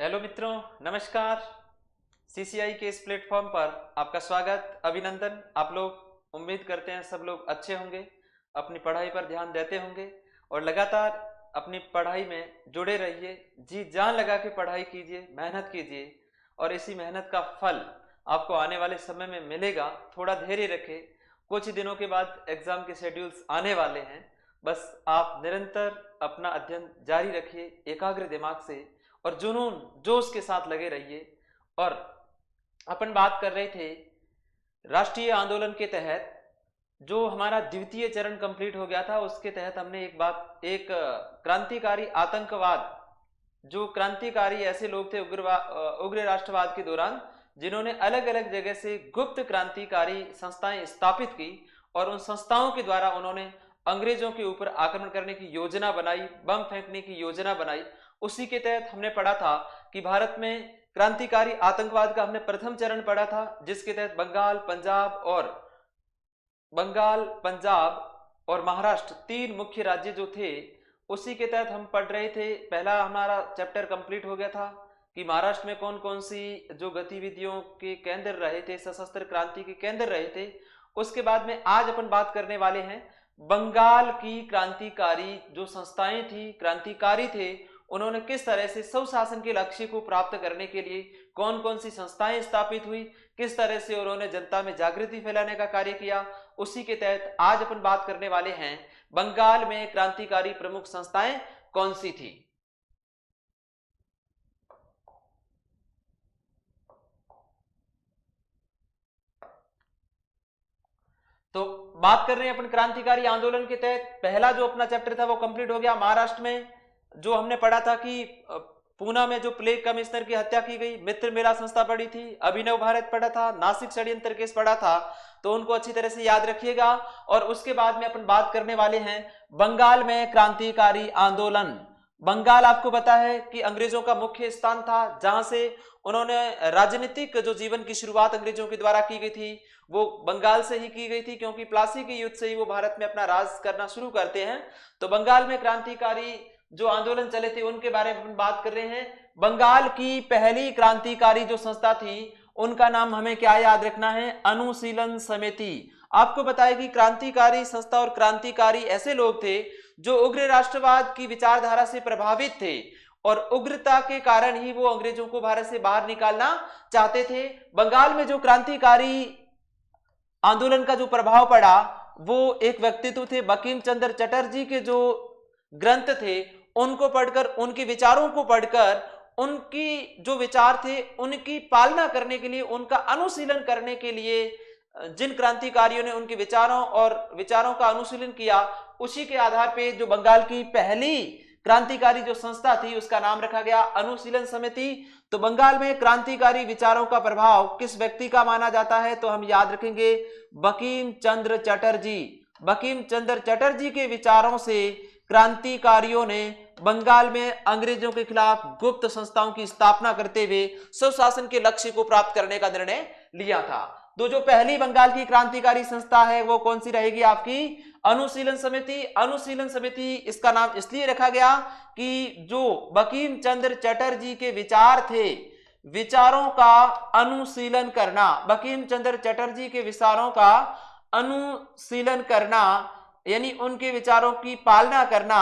Hello मित्रों, नमस्कार। CCI के इस प्लेटफॉर्म पर आपका स्वागत, अभिनंदन। आप लोग उम्मीद करते हैं सब लोग अच्छे होंगे, अपनी पढ़ाई पर ध्यान देते होंगे और लगातार अपनी पढ़ाई में जुड़े रहिए। जी जान लगा के पढ़ाई कीजिए, मेहनत कीजिए और इसी मेहनत का फल आपको आने वाले समय में मिलेगा। थोड़ा धैर्य रखें, कुछ दिनों के बाद एग्जाम के शेड्यूल्स आने वाले हैं। बस आप निरंतर अपना अध्ययन जारी रखिए, एकाग्र दिमाग से और जुनून जोश के साथ लगे रहिए। और अपन बात कर रहे थे राष्ट्रीय आंदोलन के तहत, जो हमारा द्वितीय चरण कंप्लीट हो गया था, उसके तहत हमने एक क्रांतिकारी आतंकवाद, जो क्रांतिकारी ऐसे लोग थे उग्र राष्ट्रवाद के दौरान, जिन्होंने अलग अलग जगह से गुप्त क्रांतिकारी संस्थाएं स्थापित की और उन संस्थाओं के द्वारा उन्होंने अंग्रेजों के ऊपर आक्रमण करने की योजना बनाई, बम फेंकने की योजना बनाई। उसी के तहत हमने पढ़ा था कि भारत में क्रांतिकारी आतंकवाद का हमने प्रथम चरण पढ़ा था, जिसके तहत बंगाल, पंजाब और महाराष्ट्र तीन मुख्य राज्य जो थे, उसी के तहत हम पढ़ रहे थे। पहला हमारा चैप्टर कंप्लीट हो गया था कि महाराष्ट्र में कौन कौन सी जो गतिविधियों के केंद्र रहे थे, सशस्त्र क्रांति के केंद्र रहे थे। उसके बाद में आज अपन बात करने वाले हैं बंगाल की क्रांतिकारी जो संस्थाएं थी, क्रांतिकारी थे, उन्होंने किस तरह से स्वशासन के लक्ष्य को प्राप्त करने के लिए कौन कौन सी संस्थाएं स्थापित हुई, किस तरह से उन्होंने जनता में जागृति फैलाने का कार्य किया। उसी के तहत आज अपन बात करने वाले हैं बंगाल में क्रांतिकारी प्रमुख संस्थाएं कौन सी थी। तो बात कर रहे हैं अपन क्रांतिकारी आंदोलन के तहत। पहला जो अपना चैप्टर था वो कंप्लीट हो गया। महाराष्ट्र में जो हमने पढ़ा था कि पूना में जो प्लेग कमिश्नर की हत्या की गई, मित्र मेला संस्था पढ़ी थी, अभिनव भारत पढ़ा था, नासिक षड्यंत्र केस पढ़ा था, तो उनको अच्छी तरह से याद रखिएगा। और उसके बाद में अपन बात करने वाले हैं बंगाल में क्रांतिकारी आंदोलन। बंगाल आपको पता है कि अंग्रेजों का मुख्य स्थान था, जहां से उन्होंने राजनीतिक जो जीवन की शुरुआत अंग्रेजों के द्वारा की गई थी वो बंगाल से ही की गई थी, क्योंकि प्लासी के युद्ध से ही वो भारत में अपना राज करना शुरू करते हैं। तो बंगाल में क्रांतिकारी जो आंदोलन चले थे उनके बारे में बात कर रहे हैं। बंगाल की पहली क्रांतिकारी जो संस्था थी उनका नाम हमें क्या याद रखना है? अनुशीलन समिति। आपको बताया कि क्रांतिकारी संस्था और क्रांतिकारी ऐसे लोग थे जो उग्र राष्ट्रवाद की विचारधारा से प्रभावित थे और उग्रता के कारण ही वो अंग्रेजों को भारत से बाहर निकालना चाहते थे। बंगाल में जो क्रांतिकारी आंदोलन का जो प्रभाव पड़ा वो एक व्यक्तित्व थे, बंकिम चंद्र चटर्जी के जो ग्रंथ थे उनको पढ़कर, उनके विचारों को पढ़कर, उनकी जो विचार थे उनकी पालना करने के लिए, उनका अनुशीलन करने के लिए जिन क्रांतिकारियों ने उनके विचारों का अनुशीलन किया, उसी के आधार पर जो बंगाल की पहली क्रांतिकारी जो संस्था थी उसका नाम रखा गया अनुशीलन समिति। तो बंगाल में क्रांतिकारी विचारों का प्रभाव किस व्यक्ति का माना जाता है? तो हम याद रखेंगे बंकिम चंद्र चटर्जी। बंकिम चंद्र चटर्जी के विचारों से क्रांतिकारियों ने बंगाल में अंग्रेजों के खिलाफ गुप्त संस्थाओं की स्थापना करते हुए स्वशासन के लक्ष्य को प्राप्त करने का निर्णय लिया था। तो जो पहली बंगाल की क्रांतिकारी संस्था है वो कौन सी रहेगी? आपकी अनुशीलन समिति। अनुशीलन समिति इसका नाम इसलिए रखा गया कि जो बंकिम चंद्र चटर्जी के विचार थे, विचारों का अनुशीलन करना, बंकिम चंद्र चटर्जी के विचारों का अनुशीलन करना यानी उनके विचारों की पालना करना,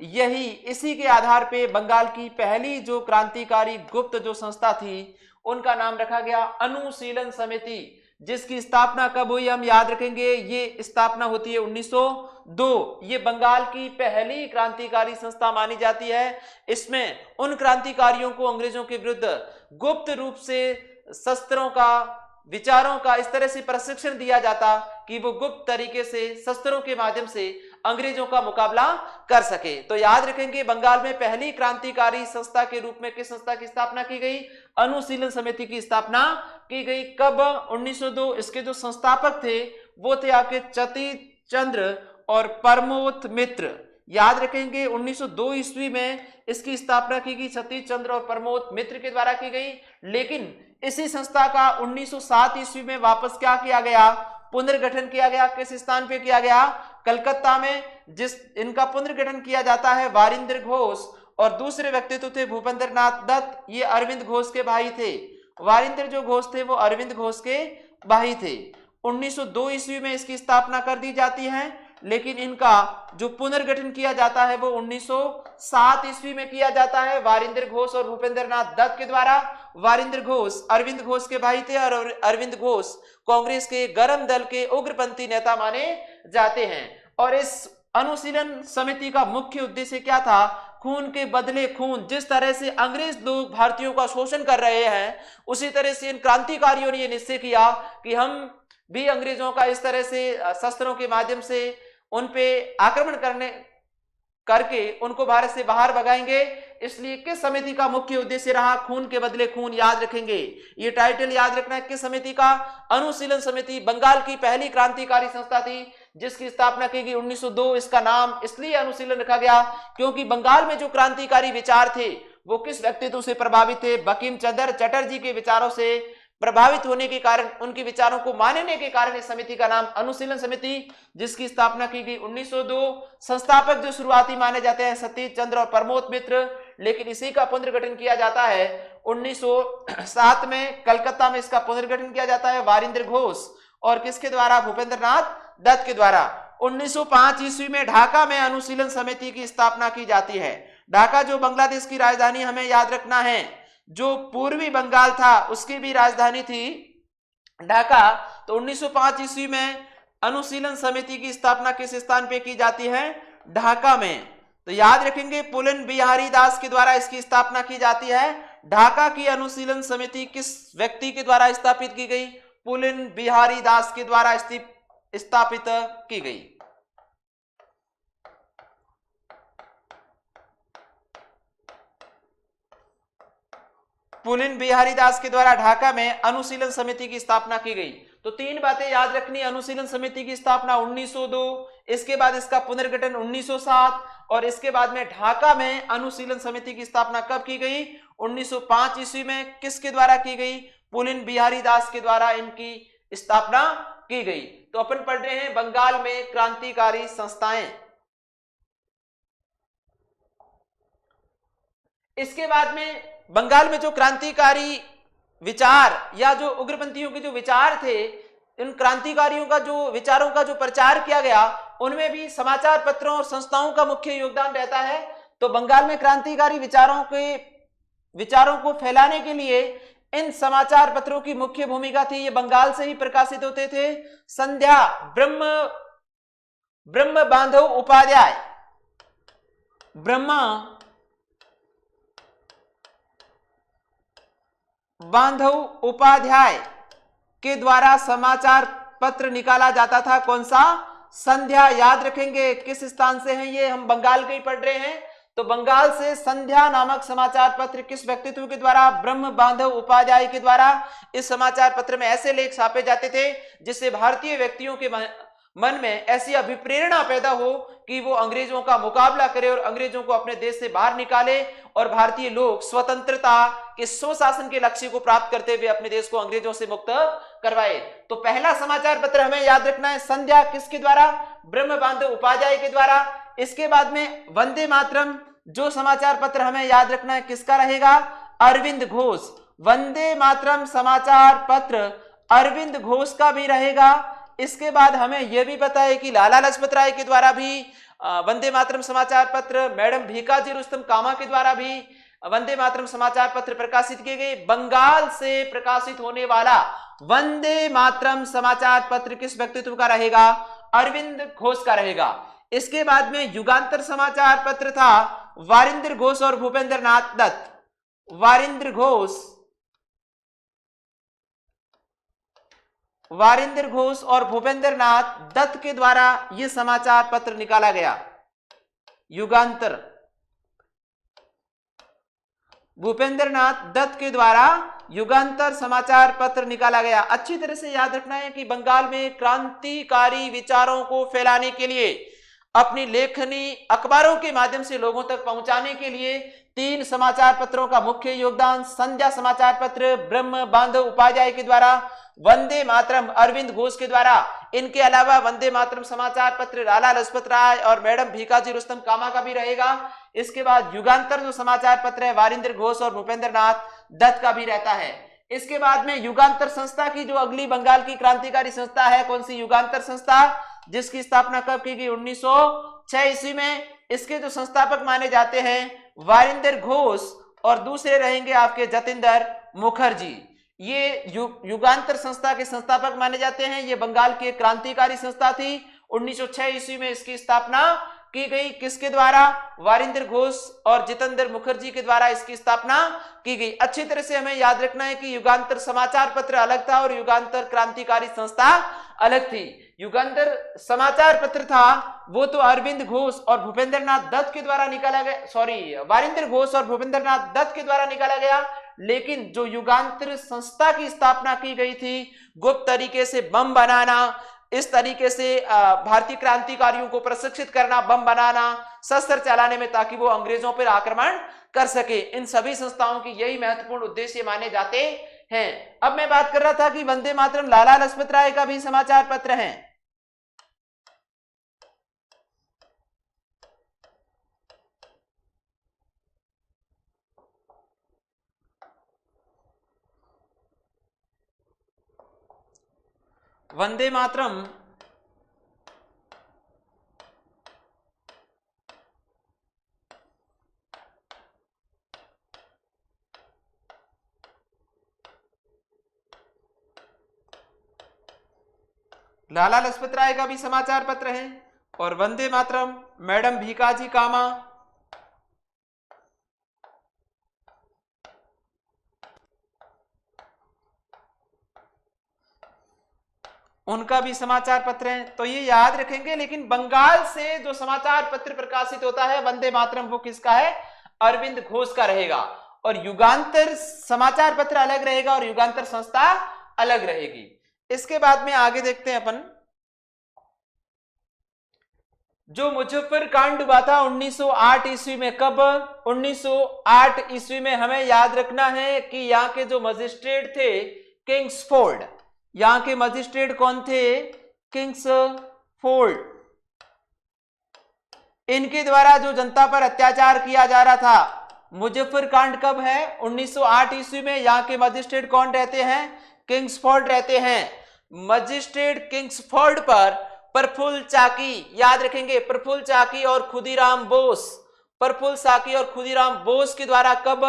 यही इसी के आधार पे बंगाल की पहली जो क्रांतिकारी गुप्त जो संस्था थी उनका नाम रखा गया अनुशीलन समिति, जिसकी स्थापना कब हुई हम याद रखेंगे। ये स्थापना होती है 1902। ये बंगाल की पहली क्रांतिकारी संस्था मानी जाती है। इसमें उन क्रांतिकारियों को अंग्रेजों के विरुद्ध गुप्त रूप से शस्त्रों का, विचारों का इस तरह से प्रशिक्षण दिया जाता कि वो गुप्त तरीके से शस्त्रों के माध्यम से अंग्रेजों का मुकाबला कर सके। तो याद रखेंगे बंगाल में पहली क्रांतिकारी संस्था के रूप में किस संस्था की स्थापना की गई? अनुशीलन समिति की स्थापना की गई। कब? 1902। इसके जो संस्थापक थे वो थे आपके सतीश चंद्र और प्रमोद मित्र। याद रखेंगे 1902 ईस्वी में इसकी स्थापना की गई, सतीश चंद्र और प्रमोद मित्र के द्वारा की गई। लेकिन इसी संस्था का 1907 ईस्वी में वापस क्या किया गया? पुनर्गठन किया गया। किस स्थान पे किया गया? कलकत्ता में। जिस इनका पुनर्गठन किया जाता है वारिंद्र घोष और दूसरे व्यक्तित्व थे भूपेंद्र नाथ दत्त, ये अरविंद घोष के भाई थे। वारिंद्र जो घोष थे वो अरविंद घोष के भाई थे। 1902 ईस्वी में इसकी स्थापना कर दी जाती है, लेकिन इनका जो पुनर्गठन किया जाता है वो 1907 ईस्वी में किया जाता है वारिंद्र घोष और भूपेंद्र नाथ दत्त के द्वारा। वारिंद्र घोष अरविंद घोष के भाई थे और अरविंद घोष कांग्रेस के गर्म दल के उग्रपंथी नेता माने जाते हैं। और इस अनुशीलन समिति का मुख्य उद्देश्य क्या था? खून के बदले खून। जिस तरह से अंग्रेज लोग भारतीयों का शोषण कर रहे हैं, उसी तरह से इन क्रांतिकारियों ने यह निश्चय किया कि हम भी अंग्रेजों का इस तरह से शस्त्रों के माध्यम से उन पे आक्रमण करके उनको भारत से बाहर भगाएंगे। इसलिए किस समिति का मुख्य उद्देश्य रहा? खून के बदले खून। याद रखेंगे, ये टाइटल याद रखना है। किस समिति का? अनुशीलन समिति। बंगाल की पहली क्रांतिकारी संस्था थी जिसकी स्थापना की गई 1902। इसका नाम इसलिए अनुशीलन रखा गया क्योंकि बंगाल में जो क्रांतिकारी विचार थे वो किस व्यक्तित्व से प्रभावित थे? बंकिम चंद्र चटर्जी के विचारों से प्रभावित होने के कारण, उनके विचारों को मानने के कारण इस समिति का नाम अनुशीलन समिति, जिसकी स्थापना की गई 1902। संस्थापक जो शुरुआती माने जाते हैं सतीश चंद्र और प्रमोद मित्र, लेकिन इसी का पुनर्गठन किया जाता है 1907 में। कलकत्ता में इसका पुनर्गठन किया जाता है वारिंद्र घोष और किसके द्वारा? भूपेंद्र नाथ दत्त के द्वारा। 1905 ईस्वी में ढाका में अनुशीलन समिति की स्थापना की जाती है। ढाका जो बांग्लादेश की राजधानी, हमें याद रखना है, जो पूर्वी बंगाल था उसकी भी राजधानी थी ढाका। तो 1905 ईस्वी में अनुशीलन समिति की स्थापना किस स्थान पे की जाती है? ढाका में। तो याद रखेंगे, पुलिन बिहारी दास के द्वारा इसकी स्थापना की जाती है। ढाका की अनुशीलन समिति किस व्यक्ति के द्वारा स्थापित की गई? पुलिन बिहारी दास के द्वारा स्थापित की गई। पुलिन बिहारी दास के द्वारा ढाका में अनुशीलन समिति की स्थापना की गई। तो तीन बातें याद रखनी। अनुशीलन समिति की स्थापना 1902, इसके बाद इसका पुनर्गठन 1907 और इसके बाद में ढाका में अनुशीलन समिति की स्थापना कब की गई? 1905 ईस्वी में। किसके द्वारा की गई? पुलिन बिहारी दास के द्वारा इनकी स्थापना की गई। तो अपन पढ़ रहे हैं बंगाल में क्रांतिकारी संस्थाएं। इसके बाद में बंगाल में जो क्रांतिकारी विचार या जो उग्रपंथियों के जो विचार थे, इन क्रांतिकारियों का जो विचारों का जो प्रचार किया गया, उनमें भी समाचार पत्रों और संस्थाओं का मुख्य योगदान रहता है। तो बंगाल में क्रांतिकारी विचारों को फैलाने के लिए इन समाचार पत्रों की मुख्य भूमिका थी। ये बंगाल से ही प्रकाशित होते थे। संध्या, ब्रह्म बांधव उपाध्याय, ब्रह्मा बांधव उपाध्याय के द्वारा समाचार पत्र निकाला जाता था। कौन सा? संध्या। याद रखेंगे किस स्थान से हैं ये? हम बंगाल के ही पढ़ रहे हैं। तो बंगाल से संध्या नामक समाचार पत्र किस व्यक्तित्व के द्वारा? ब्रह्म बांधव उपाध्याय के द्वारा। इस समाचार पत्र में ऐसे लेख छापे जाते थे जिससे भारतीय व्यक्तियों के मन में ऐसी अभिप्रेरणा पैदा हो कि वो अंग्रेजों का मुकाबला करे और अंग्रेजों को अपने देश से बाहर निकाले और भारतीय लोग स्वतंत्रता के स्वशासन के लक्ष्य को प्राप्त करते हुए अपने देश को अंग्रेजों से मुक्त करवाए। तो पहला समाचार पत्र हमें याद रखना है संध्या, किसके द्वारा? ब्रह्म बांधव उपाध्याय के द्वारा। इसके बाद में वंदे मातरम जो समाचार पत्र हमें याद रखना है किसका रहेगा? अरविंद घोष। वंदे मातरम समाचार पत्र अरविंद घोष का भी रहेगा। इसके बाद हमें यह भी पता है कि लाला लाजपत राय के द्वारा भी वंदे मातरम समाचार पत्र, मैडम भीकाजी रुस्तम कामा के द्वारा भी वंदे मातरम समाचार पत्र प्रकाशित किए गए। बंगाल से प्रकाशित होने वाला वंदे मातरम समाचार पत्र किस व्यक्तित्व का रहेगा? अरविंद घोष का रहेगा। इसके बाद में युगांतर समाचार पत्र था वारिंद्र घोष और भूपेंद्र नाथ दत्त। वारिंद्र घोष और भूपेंद्र नाथ दत्त के द्वारा यह समाचार पत्र निकाला गया। युगांतर भूपेंद्र नाथ दत्त के द्वारा युगांतर समाचार पत्र निकाला गया। अच्छी तरह से याद रखना है कि बंगाल में क्रांतिकारी विचारों को फैलाने के लिए अपनी लेखनी अखबारों के माध्यम से लोगों तक पहुंचाने के लिए 3 समाचार पत्रों का मुख्य योगदान संध्या समाचार पत्र ब्रह्म बांधव उपाध्याय के द्वारा, वंदे मातरम अरविंद घोष के द्वारा, इनके अलावा वंदे मातरम समाचार पत्र लाला लजपत राय और मैडम भीकाजी रुस्तम कामा का भी रहेगा। इसके बाद युगांतर जो समाचार पत्र है वारिंदर घोष और भूपेंद्र नाथ दत्त का भी रहता है। इसके बाद में युगांतर संस्था की जो अगली बंगाल की क्रांतिकारी संस्था है, कौन सी? युगांतर संस्था, जिसकी स्थापना कब की गई? 1906 ईस्वी में। इसके जो संस्थापक माने जाते हैं वारिंदर घोष और दूसरे रहेंगे आपके जतिंदर मुखर्जी। ये युगांतर संस्था के संस्थापक माने जाते हैं। ये बंगाल की क्रांतिकारी संस्था थी। 1906 ईस्वी में इसकी स्थापना की गई। किसके द्वारा? वारिंदर घोष और जितेंद्र मुखर्जी के द्वारा इसकी स्थापना की गई। अच्छी तरह से हमें याद रखना है कि युगांतर समाचार पत्र अलग था और युगांतर क्रांतिकारी संस्था अलग थी। युगांतर समाचार पत्र था वो तो अरविंद घोष और भूपेंद्र नाथ दत्त के द्वारा निकाला गया, वारिंदर घोष और भूपेंद्र नाथ दत्त के द्वारा निकाला गया। लेकिन जो युगांतर संस्था की स्थापना की गई थी, गुप्त तरीके से बम बनाना, इस तरीके से भारतीय क्रांतिकारियों को प्रशिक्षित करना, बम बनाना, शस्त्र चलाने में, ताकि वो अंग्रेजों पर आक्रमण कर सके, इन सभी संस्थाओं की यही महत्वपूर्ण उद्देश्य माने जाते हैं। अब मैं बात कर रहा था कि वंदे मातरम लाला लजपत राय का भी समाचार पत्र है। वंदे मातरम लाला लजपत राय का भी समाचार पत्र है और वंदे मातरम मैडम भीकाजी कामा, उनका भी समाचार पत्र है। तो ये याद रखेंगे। लेकिन बंगाल से जो समाचार पत्र प्रकाशित होता है वंदे मातरम, वो किसका है? अरविंद घोष का रहेगा। और युगांतर समाचार पत्र अलग रहेगा और युगांतर संस्था अलग रहेगी। इसके बाद में आगे देखते हैं अपन, जो मुजफ्फर कांड हुआ था 1908 ईस्वी में। कब? 1908 ईस्वी में। हमें याद रखना है कि यहाँ के जो मजिस्ट्रेट थे किंग्सफोर्ड, यहाँ के मजिस्ट्रेट कौन थे? किंग्सफोर्ड। इनके द्वारा जो जनता पर अत्याचार किया जा रहा था। मुजफ्फर कांड कब है? 1908 ईस्वी में। यहाँ के मजिस्ट्रेट कौन रहते हैं? किंग्सफोर्ड रहते हैं। मजिस्ट्रेट किंग्सफोर्ड पर प्रफुल्ल चाकी, याद रखेंगे, प्रफुल्ल चाकी और खुदीराम बोस, प्रफुल्ल चाकी और खुदीराम बोस के द्वारा कब?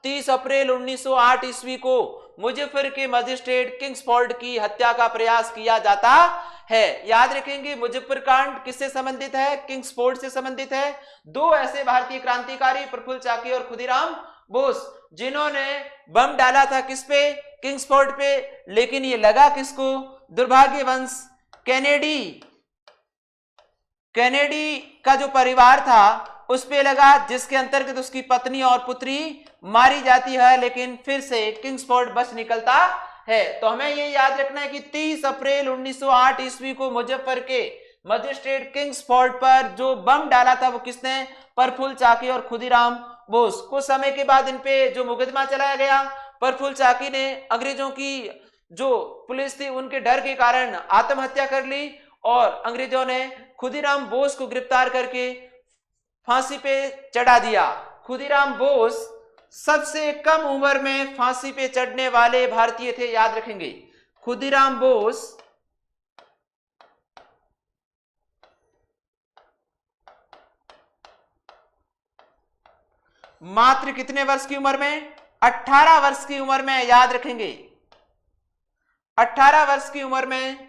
30 अप्रैल 1908 ईस्वी को मुजफ्फर के मजिस्ट्रेट किंग्सफोर्ड की हत्या का प्रयास किया जाता है। याद रखेंगे मुजफ्फर कांड किससे संबंधित है? किंग्सफोर्ड से संबंधित है। दो ऐसे भारतीय क्रांतिकारी प्रफुल्ल चाकी और खुदीराम बोस जिन्होंने बम डाला था किस पे? किंग्सफोर्ड पे। लेकिन ये लगा किसको? दुर्भाग्यवंश कैनेडी का जो परिवार था उस पे लगा, जिसके अंतर्गत उसकी पत्नी और पुत्री मारी जाती है। लेकिन फिर से किंग्सफोर्ड बच निकलता है। तो हमें ये याद रखना है कि 30 अप्रैल 1908 ईस्वी को मुजफ्फर के मजिस्ट्रेट किंग्सफोर्ड पर जो बम डाला था वो किसने? प्रफुल्ल चाकी और खुदीराम बोस। कुछ समय के बाद इन पे जो मुकदमा चलाया गया, प्रफुल्ल चाकी ने अंग्रेजों की जो पुलिस थी उनके डर के कारण आत्महत्या कर ली और अंग्रेजों ने खुदीराम बोस को गिरफ्तार करके फांसी पे चढ़ा दिया। खुदीराम बोस सबसे कम उम्र में फांसी पे चढ़ने वाले भारतीय थे, याद रखेंगे। खुदीराम बोस मात्र कितने वर्ष की उम्र में? 18 वर्ष की उम्र में, याद रखेंगे। 18 वर्ष की उम्र में,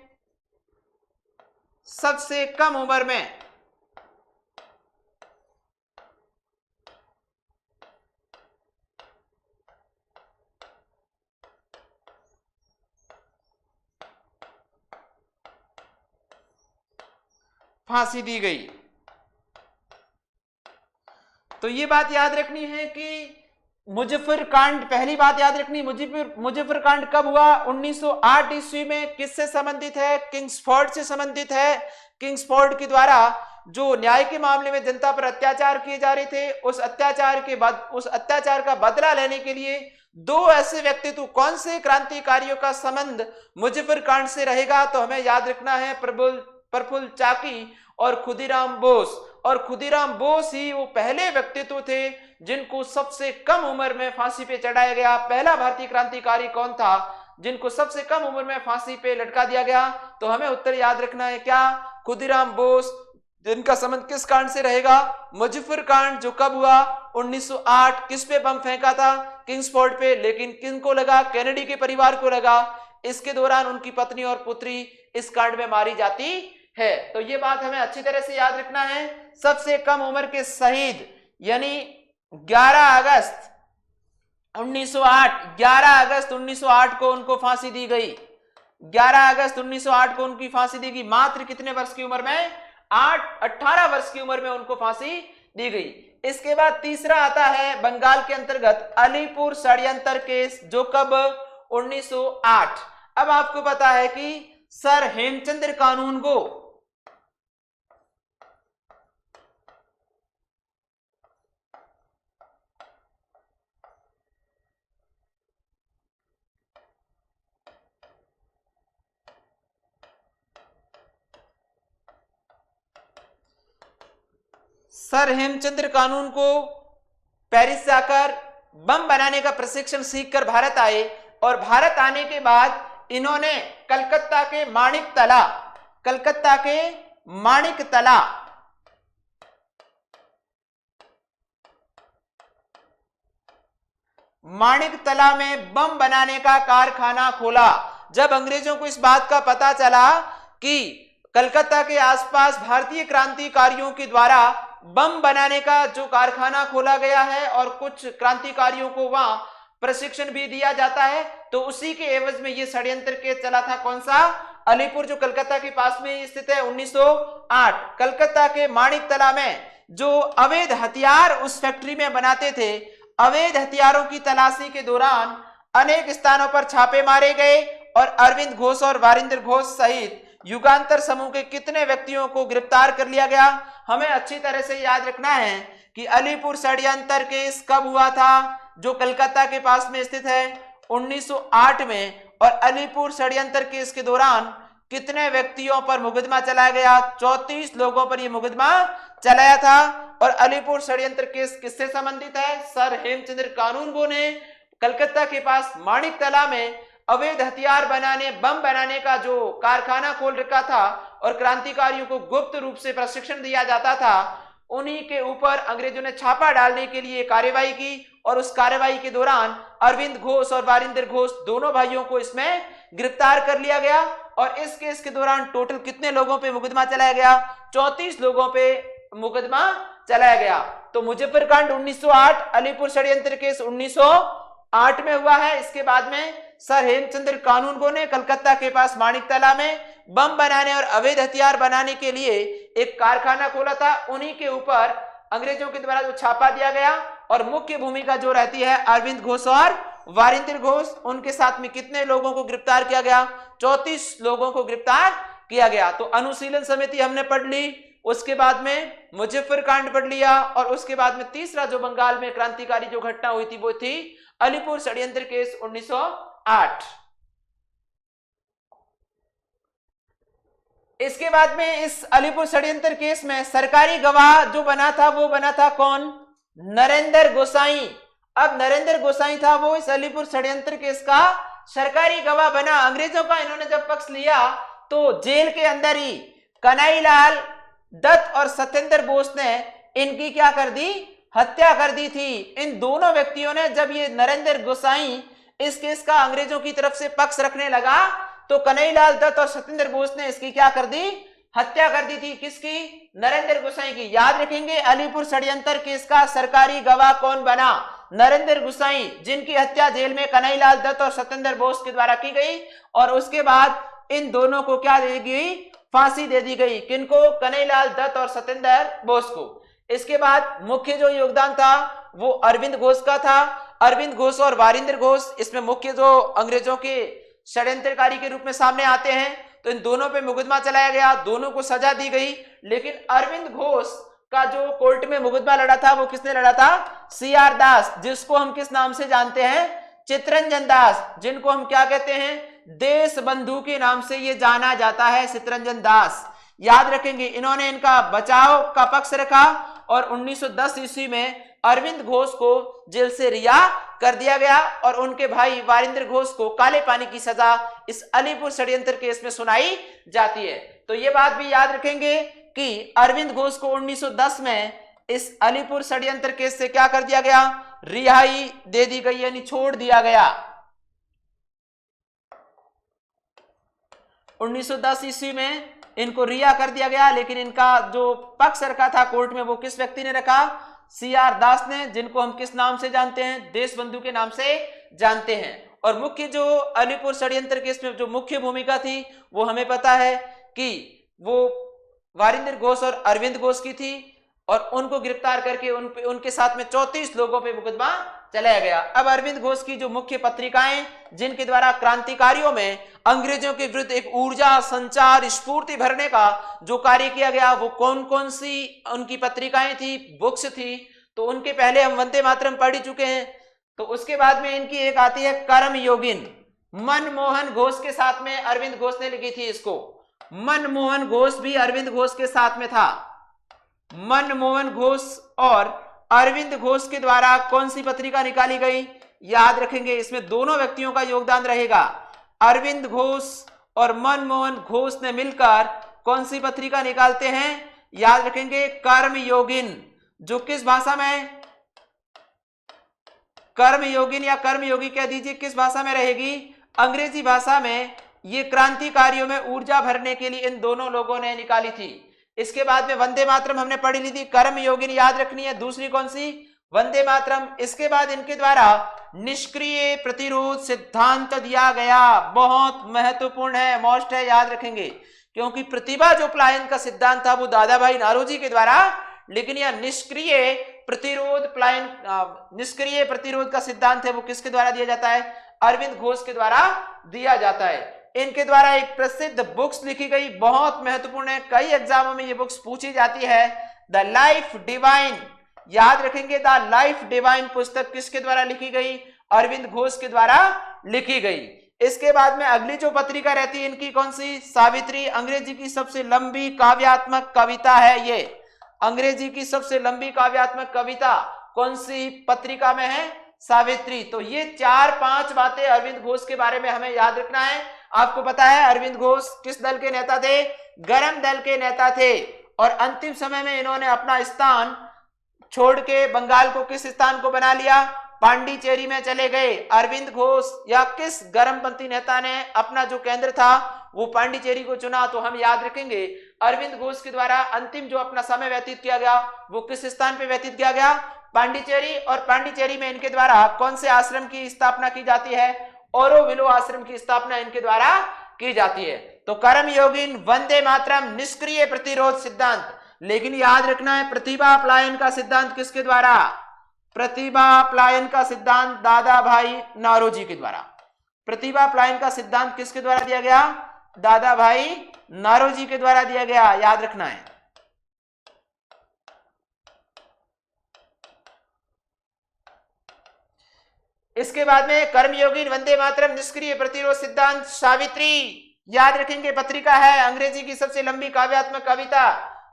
सबसे कम उम्र में फांसी दी गई। तो ये बात याद रखनी है कि मुजफ्फर कांड, पहली बात याद रखनी, मुजफ्फर कांड कब हुआ? 1908 ईस्वी में। किससे संबंधित है? किंग्सफोर्ड से संबंधित है। किंग्सफोर्ड के द्वारा जो न्याय के मामले में जनता पर अत्याचार किए जा रहे थे, उस अत्याचार का बदला लेने के लिए दो ऐसे व्यक्तित्व, कौन से क्रांतिकारियों का संबंध मुजफ्फर कांड से रहेगा? तो हमें याद रखना है प्रफुल्ल चाकी और खुदीराम बोस। और खुदीराम बोस ही वो पहले व्यक्तित्व थे जिनको सबसे कम उम्र में फांसी पे चढ़ाया गया। पहला भारतीय क्रांतिकारी कौन था जिनको सबसे कम उम्र में फांसी पे लटका दिया गया? तो हमें उत्तर याद रखना है क्या? खुदीराम बोस। जिनका संबंध किस कांड से रहेगा? मुजफ्फर कांड, जो कब हुआ? 1908। किस पे बम फेंका था? किंग्सफोर्ड पे। लेकिन किनको लगा? कैनेडी के परिवार को लगा। इसके दौरान उनकी पत्नी और पुत्री इस कांड में मारी जाती है। तो ये बात हमें अच्छी तरह से याद रखना है। सबसे कम उम्र के शहीद यानी 11 अगस्त 1908 को उनको फांसी दी गई। 11 अगस्त 1908 को उनकी फांसी दी गई। मात्र कितने वर्ष की उम्र में? 18 वर्ष की उम्र में उनको फांसी दी गई। इसके बाद तीसरा आता है बंगाल के अंतर्गत अलीपुर षड्यंत्र केस, जो कब? 1908। अब आपको पता है कि सर हेमचंद्र कानून को पेरिस जाकर बम बनाने का प्रशिक्षण सीखकर भारत आए और भारत आने के बाद इन्होंने कलकत्ता के माणिकतला में बम बनाने का कारखाना खोला। जब अंग्रेजों को इस बात का पता चला कि कलकत्ता के आसपास भारतीय क्रांतिकारियों के द्वारा बम बनाने का जो कारखाना खोला गया है और कुछ क्रांतिकारियों को वहां प्रशिक्षण भी दिया जाता है, तो उसी के एवज में यह षड्यंत्र केस चला था। कौन सा? अलीपुर, जो कलकत्ता के पास में स्थित है। 1908 कलकत्ता के माणिकतला में जो अवैध हथियार उस फैक्ट्री में बनाते थे, अवैध हथियारों की तलाशी के दौरान अनेक स्थानों पर छापे मारे गए और अरविंद घोष और वारिंदर घोष सहित युगांतर समूह के कितने व्यक्तियों को गिरफ्तार कर लिया गया? हमें अच्छी तरह से याद रखना है कि अलीपुर षड्यंत्र केस कब हुआ था, जो कलकत्ता के पास में स्थित है? 1908 में। और अलीपुर षड्यंत्र केस के दौरान कितने व्यक्तियों पर मुकदमा चलाया गया? 34 लोगों पर यह मुकदमा चलाया था। और अलीपुर षड्यंत्र केस किससे संबंधित है? सर हेमचंद्र कानूनगो ने कलकत्ता के पास माणिकतला में अवैध हथियार बनाने, बम बनाने का जो कारखाना खोल रखा था और क्रांतिकारियों को गुप्त रूप से प्रशिक्षण दिया जाता था, उन्हीं के ऊपर अंग्रेजों ने छापा डालने के लिए कार्रवाई की। और उस कार्रवाई के दौरान अरविंद घोष और वारिंदर घोष दोनों भाइयों को इसमें गिरफ्तार कर लिया गया। और इस केस के दौरान टोटल कितने लोगों पे मुकदमा चलाया गया? 34 लोगों पे मुकदमा चलाया गया। तो मुजफ्फर कांड 1908, अलीपुर षड्यंत्र केस 1908 में हुआ है। इसके बाद में सर हेमचंद्र कानूनगो ने कलकत्ता के पास माणिकतला में बम बनाने और अवैध हथियार बनाने के लिए एक कारखाना खोला था। उन्हीं के ऊपर अंग्रेजों के द्वारा जो छापा दिया गया और मुख्य भूमिका जो रहती है अरविंद घोष और वारिंदर घोष, उनके साथ में कितने लोगों को गिरफ्तार किया गया? 34 लोगों को गिरफ्तार किया गया। तो अनुशीलन समिति हमने पढ़ ली, उसके बाद में मुजफ्फर कांड पढ़ लिया, और उसके बाद में तीसरा जो बंगाल में क्रांतिकारी जो घटना हुई थी वो थी अलीपुर षड्यंत्र केस 1908। इसके बाद में इस अलीपुर षड्यंत्र केस में सरकारी गवाह जो बना था वो बना था कौन? नरेंद्र गोसाई। अब नरेंद्र गोसाई था वो इस अलीपुर षड्यंत्र केस का सरकारी गवाह बना। अंग्रेजों का इन्होंने जब पक्ष लिया तो जेल के अंदर ही कन्हैयालाल दत्त और सत्येंद्र बोस ने इनकी क्या कर दी? हत्या कर दी थी। इन दोनों व्यक्तियों ने, जब ये नरेंद्र गोसाई इस केस का अंग्रेजों की तरफ से पक्ष रखने लगा तो कन्हैयालाल दत्त और सत्येंद्र बोस ने इसकी क्या कर दी? हत्या कर दी थी। किसकी? नरेंद्र गोसाई की। याद रखेंगे अलीपुर षड्यंत्र केस का सरकारी गवाह कौन बना? नरेंद्र गोसाई, जिनकी हत्या जेल में कन्हैयालाल दत्त और सत्येंद्र बोस के द्वारा की गई। और उसके बाद इन दोनों को क्या दे दी गई? फांसी दे दी गई। किनको? कन्हैयालाल दत्त और सत्येंद्र बोस को। इसके बाद मुख्य जो योगदान था वो अरविंद घोष का था। अरविंद घोष और वारिंदर घोष इसमें मुख्य जो अंग्रेजों के षड्यंत्रकारी के रूप में सामने आते हैं। तो तो इन दोनों पे मुकदमा चलाया गया, दोनों को सजा दी गई। लेकिन अरविंद घोष का जो कोर्ट में मुकदमा लड़ा था वो किसने लड़ा था? सीआर दास, जिसको हम किस नाम से जानते हैं? चितरंजन दास, जिनको हम क्या कहते हैं? देश बंधु के नाम से ये जाना जाता है, चितरंजन दास। याद रखेंगे, इन्होंने इनका बचाव का पक्ष रखा और 1910 ईस्वी में अरविंद घोष को जेल से रिहा कर दिया गया और उनके भाई वारिंदर घोष को काले पानी की सजा इस अलीपुर षड्यंत्र केस में सुनाई जाती है। तो ये बात भी याद रखेंगे कि अरविंद घोष को 1910 में इस अलीपुर षड्यंत्र केस से क्या कर दिया गया? रिहाई दे दी गई, यानी छोड़ दिया गया। 1910 ईस्वी में इनको रिहा कर दिया गया, लेकिन इनका जो पक्ष रखा था कोर्ट में वो किस व्यक्ति ने रखा? सीआर दास ने, जिनको हम किस नाम से जानते हैं? देशबंधु के नाम से जानते हैं। और मुख्य जो अलीपुर षड्यंत्र केस में जो मुख्य भूमिका थी वो हमें पता है कि वो वारिंदर घोष और अरविंद घोष की थी और उनको गिरफ्तार करके उनके साथ में 34 लोगों पे मुकदमा चलाया गया। अब अरविंद घोष की जो मुख्य पत्रिकाएं जिनके द्वारा क्रांतिकारियों में अंग्रेजों के विरुद्ध एक ऊर्जा संचार स्फूर्ति भरने का जो कार्य किया गया वो कौन कौन सी उनकी पत्रिकाएं थी, बुक्स थी? तो उनके पहले हम वंदे मातरम पढ़ ही चुके हैं। तो उसके बाद में इनकी एक आती है कर्म योगिन, मनमोहन घोष के साथ में अरविंद घोष ने लिखी थी इसको। मनमोहन घोष भी अरविंद घोष के साथ में था। मनमोहन घोष और अरविंद घोष के द्वारा कौन सी पत्रिका निकाली गई? याद रखेंगे, इसमें दोनों व्यक्तियों का योगदान रहेगा। अरविंद घोष और मनमोहन घोष ने मिलकर कौन सी पत्रिका निकालते हैं? याद रखेंगे, कर्मयोगिन, जो किस भाषा में? कर्मयोगिन या कर्मयोगी कह दीजिए, किस भाषा में रहेगी? अंग्रेजी भाषा में। ये क्रांतिकारियों में ऊर्जा भरने के लिए इन दोनों लोगों ने निकाली थी। इसके बाद में वंदे मातरम हमने पढ़ी ली थी, कर्मयोगिनी याद रखनी है। दूसरी कौन सी? वंदे मातरम। इसके बाद इनके द्वारा निष्क्रिय प्रतिरोध सिद्धांत दिया गया, बहुत महत्वपूर्ण है, मोस्ट है, याद रखेंगे, क्योंकि प्रतिभा जो पलायन का सिद्धांत था वो दादा भाई नारोजी के द्वारा, लेकिन यह निष्क्रिय प्रतिरोध पलायन निष्क्रिय प्रतिरोध का सिद्धांत है वो किसके द्वारा दिया जाता है? अरविंद घोष के द्वारा दिया जाता है। इनके द्वारा एक प्रसिद्ध बुक्स लिखी गई, बहुत महत्वपूर्ण है, कई एग्जामों में ये बुक्स पूछी जाती है। द लाइफ डिवाइन, याद रखेंगे, द लाइफ डिवाइन पुस्तक किसके द्वारा लिखी गई? अरविंद घोष के द्वारा लिखी गई। इसके बाद में अगली जो पत्रिका रहती है इनकी कौन सी? सावित्री, अंग्रेजी की सबसे लंबी काव्यात्मक कविता है ये। अंग्रेजी की सबसे लंबी काव्यात्मक कविता कौन सी पत्रिका में है? सावित्री। तो ये 4-5 बातें अरविंद घोष के बारे में हमें याद रखना है। आपको पता है अरविंद घोष किस दल के नेता थे? गरम दल के नेता थे। और अंतिम समय में इन्होंने अपना स्थान छोड़ के बंगाल को किस स्थान को बना लिया? पांडिचेरी में चले गए। अरविंद घोष या किस गरमपंथी नेता ने अपना जो केंद्र था वो पांडिचेरी को चुना? तो हम याद रखेंगे अरविंद घोष के द्वारा अंतिम जो अपना समय व्यतीत किया गया वो किस स्थान पे व्यतीत किया गया? पांडिचेरी। और पांडिचेरी में इनके द्वारा कौन से आश्रम की स्थापना की जाती है? ऑरोविलो आश्रम की स्थापना इनके द्वारा की जाती है। तो कर्मयोगिन, वंदे मातरम, निष्क्रिय प्रतिरोध सिद्धांत। लेकिन याद रखना है प्रतिभा पलायन का सिद्धांत किसके द्वारा? प्रतिभा पलायन का सिद्धांत दादा भाई नारोजी के द्वारा। प्रतिभा पलायन का सिद्धांत किसके द्वारा दिया गया? दादा भाई नारोजी के द्वारा दिया गया, याद रखना है। इसके बाद में कर्मयोगी, वंदे मातरम, निष्क्रिय प्रतिरोध सिद्धांत, सावित्री, याद रखेंगे, पत्रिका है, अंग्रेजी की सबसे लंबी काव्यात्मक कविता।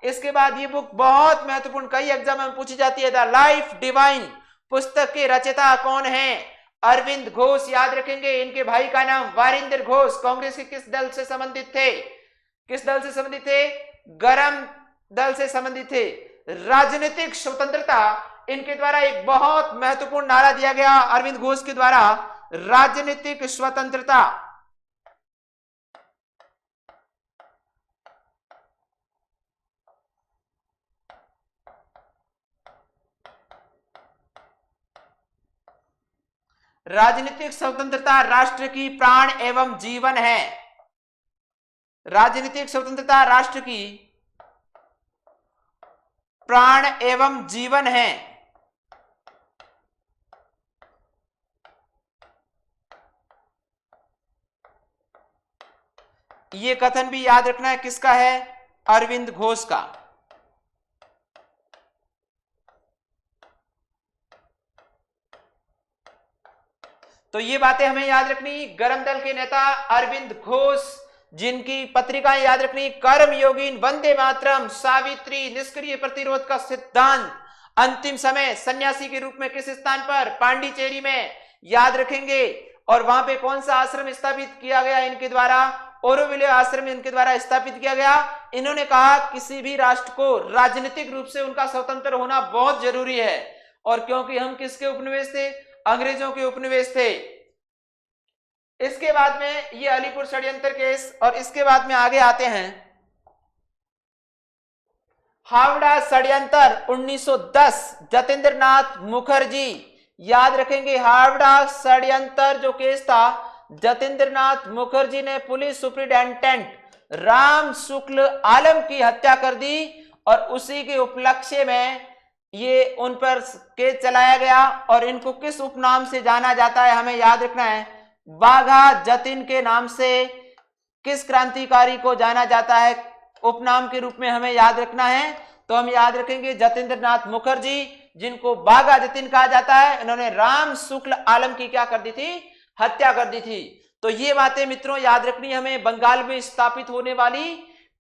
इसके बाद ये बुक बहुत महत्वपूर्ण, कई एग्जाम में पूछी जाती है। द लाइफ डिवाइन पुस्तक के रचयिता कौन है? अरविंद घोष, याद रखेंगे। इनके भाई का नाम वारिंदर घोष। कांग्रेस के किस दल से संबंधित थे? किस दल से संबंधित थे? गरम दल से संबंधित थे। राजनीतिक स्वतंत्रता, इनके द्वारा एक बहुत महत्वपूर्ण नारा दिया गया अरविंद घोष के द्वारा, राजनीतिक स्वतंत्रता। राजनीतिक स्वतंत्रता राष्ट्र की प्राण एवं जीवन है। राजनीतिक स्वतंत्रता राष्ट्र की प्राण एवं जीवन है। ये कथन भी याद रखना है, किसका है? अरविंद घोष का। तो ये बातें हमें याद रखनी। गरम दल के नेता अरविंद घोष, जिनकी पत्रिकाएं याद रखनी, कर्मयोगिन, वंदे मातरम, सावित्री, निष्क्रिय प्रतिरोध का सिद्धांत, अंतिम समय, सन्यासी के रूप में किस स्थान पर? पांडिचेरी में, याद रखेंगे। और वहां पे कौन सा आश्रम स्थापित किया गया इनके द्वारा? ओरोविले आश्रम इनके द्वारा स्थापित किया गया। इन्होंने कहा किसी भी राष्ट्र को राजनीतिक रूप से उनका स्वतंत्र होना बहुत जरूरी है, और क्योंकि हम किसके उपनिवेश थे? अंग्रेजों के उपनिवेश थे। इसके बाद में ये अलीपुर षड्यंत्र केस, और इसके बाद में आगे आते हैं हावड़ा षड्यंत्र 1910, जतेंद्र नाथ मुखर्जी, याद रखेंगे। हावड़ा षड्यंत्र जो केस था, जतेंद्र नाथ मुखर्जी ने पुलिस सुप्रिंटेंडेंट राम शुक्ल आलम की हत्या कर दी, और उसी के उपलक्ष्य में ये उन पर केस चलाया गया। और इनको किस उपनाम से जाना जाता है? हमें याद रखना है, बाघा जतिन के नाम से किस क्रांतिकारी को जाना जाता है? उपनाम के रूप में हमें याद रखना है। तो हम याद रखेंगे जतेंद्र नाथ मुखर्जी, जिनको बाघा जतिन कहा जाता है। इन्होंने राम शुक्ल आलम की क्या कर दी थी? हत्या कर दी थी। तो ये बातें मित्रों याद रखनी हमें। बंगाल में स्थापित होने वाली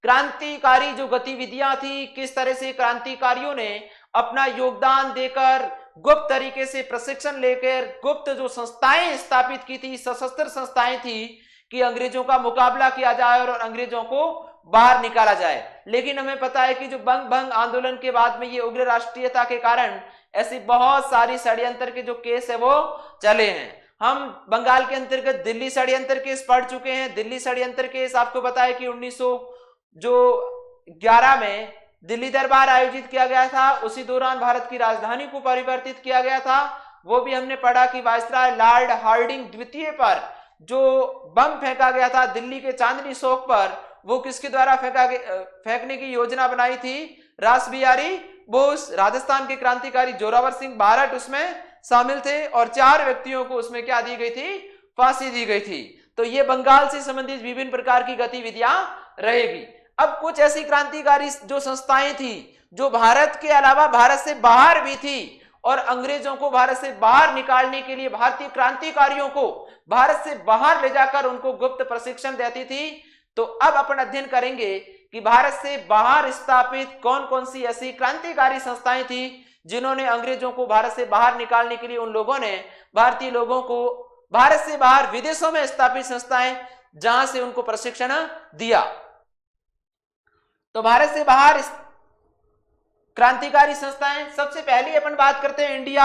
क्रांतिकारी जो गतिविधियां थी, किस तरह से क्रांतिकारियों ने अपना योगदान देकर, गुप्त तरीके से प्रशिक्षण लेकर, गुप्त जो संस्थाएं स्थापित की थी, सशस्त्र संस्थाएं थी, कि अंग्रेजों का मुकाबला किया जाए और अंग्रेजों को बाहर निकाला जाए। लेकिन हमें पता है कि जो बंग भंग आंदोलन के बाद में ये उग्र राष्ट्रीयता के कारण ऐसी बहुत सारी षड्यंत्र के जो केस है वो चले हैं। हम बंगाल के अंतर्गत दिल्ली षड्यंत्र केस पढ़ चुके हैं। दिल्ली षड्यंत्र केस आपको पता है कि 1911 में दिल्ली दरबार आयोजित किया गया था। उसी दौरान भारत की राजधानी को परिवर्तित किया गया था। वो भी हमने पढ़ा कि वायसराय लॉर्ड हार्डिंग द्वितीय पर जो बम फेंका गया था दिल्ली के चांदनी चौक पर, वो किसके द्वारा फेंकने की योजना बनाई थी? रास बिहारी बोस। राजस्थान के क्रांतिकारी जोरावर सिंह बारट उसमें शामिल थे, और 4 व्यक्तियों को उसमें क्या दी गई थी? फांसी दी गई थी। तो ये बंगाल से संबंधित विभिन्न प्रकार की गतिविधियां रहेगी। अब कुछ ऐसी क्रांतिकारी जो संस्थाएं थी जो भारत के अलावा भारत से बाहर भी थी, और अंग्रेजों को भारत से बाहर निकालने के लिए भारतीय क्रांतिकारियों को भारत से बाहर ले जाकर उनको गुप्त प्रशिक्षण देती थी। तो अब अपन अध्ययन करेंगे कि भारत से बाहर स्थापित कौन कौन सी ऐसी क्रांतिकारी संस्थाएं थी जिन्होंने अंग्रेजों को भारत से बाहर निकालने के लिए उन लोगों ने भारतीय लोगों को भारत से बाहर विदेशों में स्थापित संस्थाएं जहां से उनको प्रशिक्षण दिया। तो भारत से बाहर क्रांतिकारी संस्थाएं, सबसे पहले अपन बात करते हैं इंडिया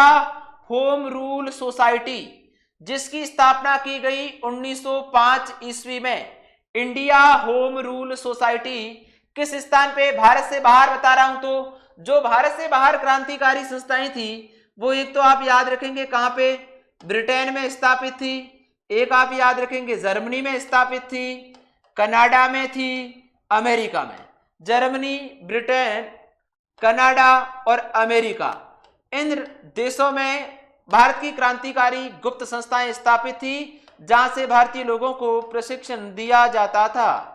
होम रूल सोसाइटी, जिसकी स्थापना की गई 1905 ईस्वी में। इंडिया होम रूल सोसाइटी किस स्थान पे? भारत से बाहर बता रहा हूं। तो जो भारत से बाहर क्रांतिकारी संस्थाएं थी वो एक तो आप याद रखेंगे कहां पे? ब्रिटेन में स्थापित थी। एक आप याद रखेंगे जर्मनी में स्थापित थी, कनाडा में थी, अमेरिका में। जर्मनी, ब्रिटेन, कनाडा और अमेरिका, इन देशों में भारत की क्रांतिकारी गुप्त संस्थाएं स्थापित थी जहां से भारतीय लोगों को प्रशिक्षण दिया जाता था।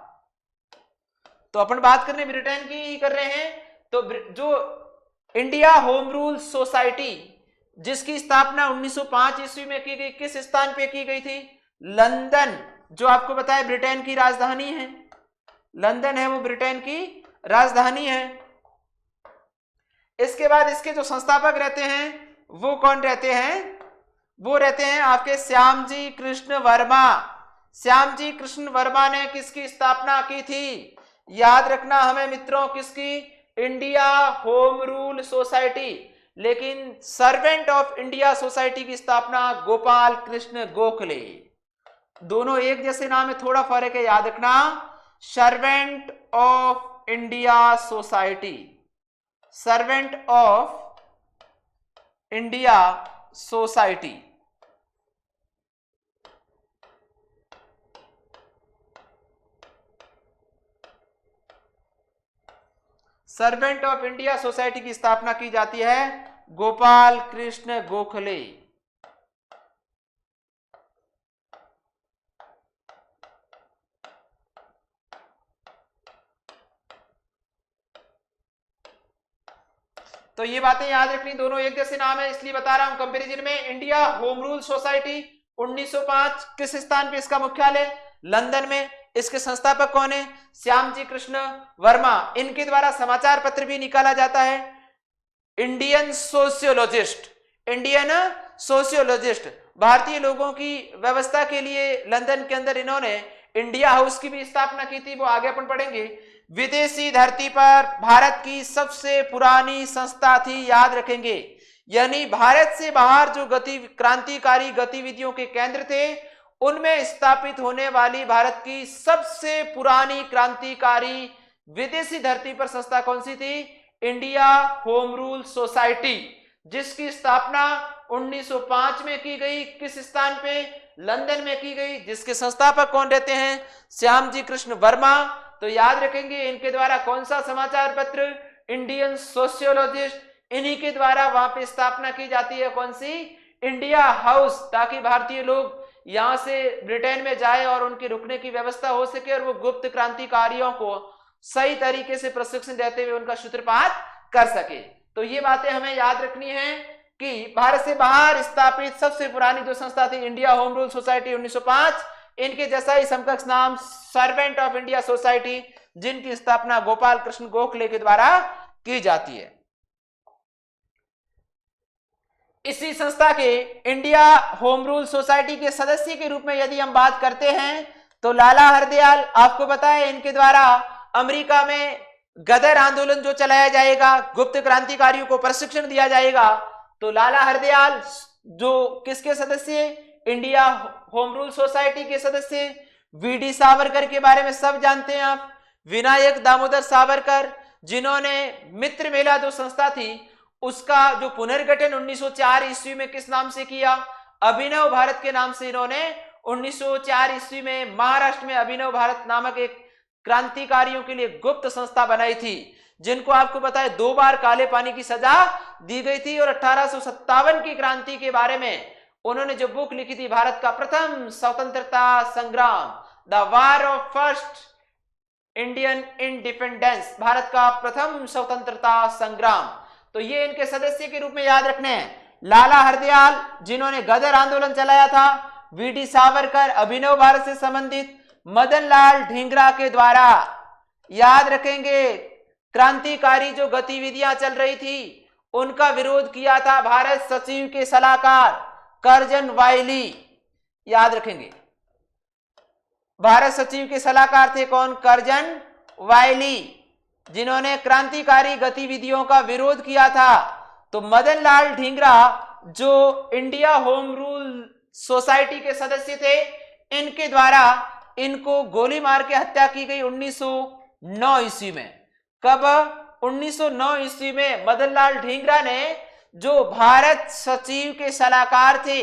तो अपन बात करने ब्रिटेन की ही कर रहे हैं। तो जो इंडिया होम रूल सोसाइटी जिसकी स्थापना 1905 ईस्वी में की गई, किस स्थान पे की गई थी? लंदन, जो आपको बताया ब्रिटेन की राजधानी है। लंदन है वो ब्रिटेन की राजधानी है। इसके बाद इसके जो संस्थापक रहते हैं वो कौन रहते हैं? वो रहते हैं आपके श्यामजी कृष्ण वर्मा। श्यामजी कृष्ण वर्मा ने किसकी स्थापना की थी? याद रखना हमें मित्रों, किसकी? India home rule society. लेकिन सर्वेंट ऑफ इंडिया सोसाइटी की स्थापना गोपाल कृष्ण गोखले। दोनों एक जैसे नाम है, थोड़ा फर्क है, याद रखना। Servant of India society, servant of India society. Servant of India society की स्थापना की जाती है गोपाल कृष्ण गोखले। तो ये बातें याद रखनी, दोनों एक जैसे नाम है इसलिए बता रहा हूं कंपैरिजन में। इंडिया होम रूल सोसाइटी 1905, किस स्थान पे इसका मुख्यालय? लंदन में। इसके संस्थापक कौन है? श्यामजी कृष्ण वर्मा। इनके द्वारा समाचार पत्र भी निकाला जाता है, इंडियन सोशियोलॉजिस्ट। इंडियन सोशियोलॉजिस्ट, भारतीय लोगों की व्यवस्था के लिए लंदन के अंदर इन्होंने इंडिया हाउस की भी स्थापना की थी, वो आगे अपन पढ़ेंगे। विदेशी धरती पर भारत की सबसे पुरानी संस्था थी, याद रखेंगे। यानी भारत से बाहर जो क्रांतिकारी गतिविधियों के केंद्र थे, उनमें स्थापित होने वाली भारत की सबसे पुरानी क्रांतिकारी विदेशी धरती पर संस्था कौन सी थी? इंडिया होम रूल सोसाइटी, जिसकी स्थापना 1905 में की गई। किस स्थान पे? लंदन में की गई। जिसके संस्थापक कौन रहते हैं? श्यामजी कृष्ण वर्मा। तो याद रखेंगे इनके द्वारा कौन सा समाचार पत्र? Indian sociologist. इन्हीं के द्वारा वहां पे स्थापना की जाती है, कौन सी? इंडिया हाउस, ताकि भारतीय लोग यहां से ब्रिटेन में जाए और उनके रुकने की व्यवस्था हो सके और वो गुप्त क्रांतिकारियों को सही तरीके से प्रशिक्षण देते हुए उनका सूत्रपात कर सके। तो ये बातें हमें याद रखनी है कि भारत से बाहर स्थापित सबसे पुरानी जो संस्था थी इंडिया होम रूल सोसाइटी 1905, इनके जैसा ही समकक्ष नाम सर्वेंट ऑफ इंडिया सोसाइटी, जिनकी स्थापना गोपाल कृष्ण गोखले के द्वारा की जाती है। इसी संस्था के इंडिया होम रूल सोसाइटी के सदस्य के रूप में यदि हम बात करते हैं तो लाला हरदयाल, आपको पता है इनके द्वारा अमेरिका में गदर आंदोलन जो चलाया जाएगा, गुप्त क्रांतिकारियों को प्रशिक्षण दिया जाएगा, तो लाला हरदयाल जो किसके सदस्य? इंडिया होम रूल सोसाइटी के सदस्य। वीडी सावरकर के बारे में सब जानते हैं आप, विनायक दामोदर सावरकर, जिन्होंने मित्र मेला जो संस्था थी उसका जो पुनर्गठन 1904 ईस्वी में किस नाम से किया? अभिनव भारत के नाम से इन्होंने 1904 ईस्वी में महाराष्ट्र में अभिनव भारत नामक एक क्रांतिकारियों के लिए गुप्त संस्था बनाई थी, जिनको आपको पता है 2 बार काले पानी की सजा दी गई थी। और 1857 की क्रांति के बारे में उन्होंने जो बुक लिखी थी, भारत का प्रथम स्वतंत्रता संग्राम, the war of first Indian independence, Bharat का प्रथम स्वतंत्रता संग्राम। तो ये इनके सदस्य के रूप में याद रखने हैं। लाला हरदयाल जिन्होंने गदर आंदोलन चलाया था, वीडी सावरकर अभिनव भारत से संबंधित, मदनलाल ढींगरा के द्वारा याद रखेंगे क्रांतिकारी जो गतिविधियां चल रही थी उनका विरोध किया था भारत सचिव के सलाहकार कर्जन वायली, याद रखेंगे भारत सचिव के सलाहकार थे कौन? कर्जन वायली, जिन्होंने क्रांतिकारी गतिविधियों का विरोध किया था। तो मदनलाल ढींगरा जो इंडिया होम रूल सोसाइटी के सदस्य थे, इनके द्वारा इनको गोली मार के हत्या की गई 1909 ईस्वी में। कब? 1909 ईस्वी में मदनलाल ढींगरा ने, जो भारत सचिव के सलाहकार थे,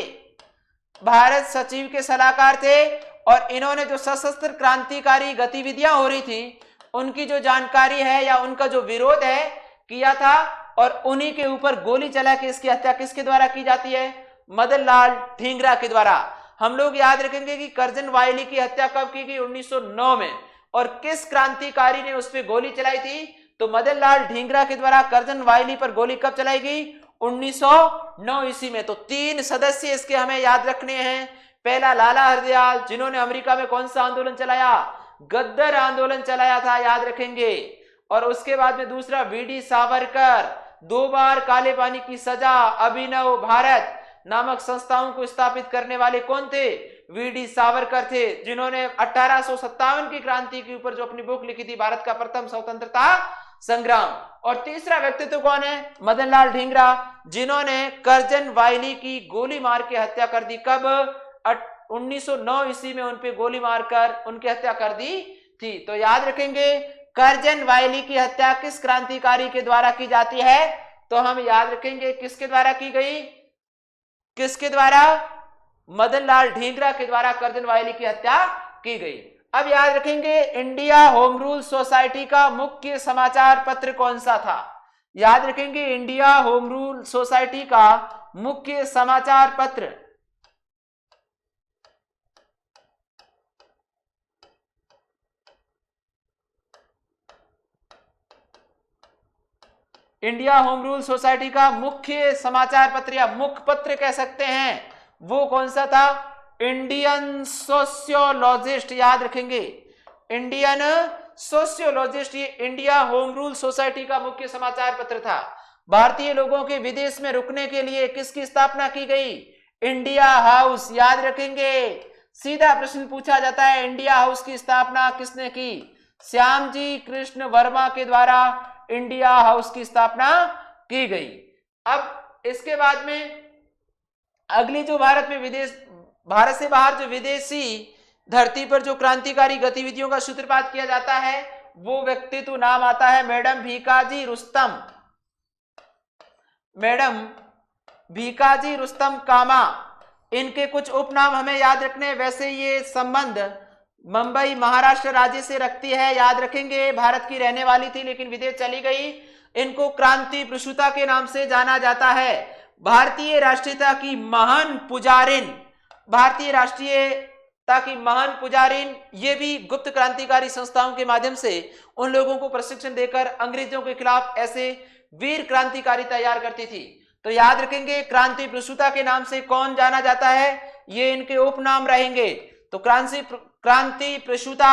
भारत सचिव के सलाहकार थे, और इन्होंने जो सशस्त्र क्रांतिकारी गतिविधियां हो रही थी उनकी जो जानकारी है या उनका जो विरोध है किया था, और उन्हीं के ऊपर गोली चला के इसकी हत्या किसके द्वारा की जाती है? मदनलाल ढींगरा के द्वारा। हम लोग याद रखेंगे कि कर्जन वायली की हत्या कब की गई? 1909 में। और किस क्रांतिकारी ने उस पर गोली चलाई थी? तो मदनलाल ढींगरा के द्वारा कर्जन वायली पर गोली कब चलाई गई? 1909 ईस्वी में। तो 3 सदस्य इसके हमें याद रखने हैं। पहला लाला हरदयाल, जिन्होंने अमेरिका में कौन सा आंदोलन चलाया? गद्दर आंदोलन चलाया था, याद रखेंगे। और उसके बाद में दूसरा वीडी सावरकर, 2 बार काले पानी की सजा, अभिनव भारत नामक संस्थाओं को स्थापित करने वाले कौन थे? वीडी सावरकर थे, जिन्होंने 1857 की क्रांति के ऊपर जो अपनी बुक लिखी थी, भारत का प्रथम स्वतंत्रता संग्राम। और तीसरा व्यक्तित्व कौन है? मदनलाल ढींगरा, जिन्होंने कर्जन वायली की गोली मार के हत्या कर दी। कब? 1909 ईस्वी में उन पे गोली मारकर उनकी हत्या कर दी थी। तो याद रखेंगे कर्जन वायली की हत्या किस क्रांतिकारी के द्वारा की जाती है? तो हम याद रखेंगे किसके द्वारा की गई? किसके द्वारा? मदनलाल ढींगरा के द्वारा कर्जन वायली की हत्या की गई। अब याद रखेंगे इंडिया होम रूल सोसाइटी का मुख्य समाचार पत्र कौन सा था? याद रखेंगे इंडिया होम रूल सोसाइटी का मुख्य समाचार पत्र इंडिया होम रूल सोसाइटी का मुख्य समाचार पत्र या मुखपत्र कह सकते हैं, वो कौन सा था? इंडियन सोशियोलॉजिस्ट, याद रखेंगे, इंडियन सोशियोलॉजिस्ट, ये इंडिया होम रूल सोसाइटी का मुख्य समाचार पत्र था। भारतीय लोगों के विदेश में रुकने के लिए किसकी स्थापना की गई? इंडिया हाउस, याद रखेंगे। सीधा प्रश्न पूछा जाता है, इंडिया हाउस की स्थापना किसने की? श्यामजी कृष्ण वर्मा के द्वारा इंडिया हाउस की स्थापना की गई। अब इसके बाद में अगली जो भारत से बाहर जो विदेशी धरती पर जो क्रांतिकारी गतिविधियों का सूत्रपात किया जाता है, वो व्यक्तित्व नाम आता है मैडम भीकाजी रुस्तम। मैडम भीकाजी रुस्तम कामा, इनके कुछ उपनाम हमें याद रखने। वैसे ये संबंध मुंबई महाराष्ट्र राज्य से रखती है, याद रखेंगे। भारत की रहने वाली थी लेकिन विदेश चली गई। इनको क्रांति प्रसूता के नाम से जाना जाता है। भारतीय राष्ट्रीयता की महान पुजारिन, भारतीय राष्ट्रीयता की महान पुजारिन, ये भी गुप्त क्रांतिकारी संस्थाओं के माध्यम से उन लोगों को प्रशिक्षण देकर अंग्रेजों के खिलाफ ऐसे वीर क्रांतिकारी तैयार करती थी। तो याद रखेंगे, क्रांति प्रसूता के नाम से कौन जाना जाता है? ये इनके उपनाम रहेंगे। तो क्रांति प्रसूता,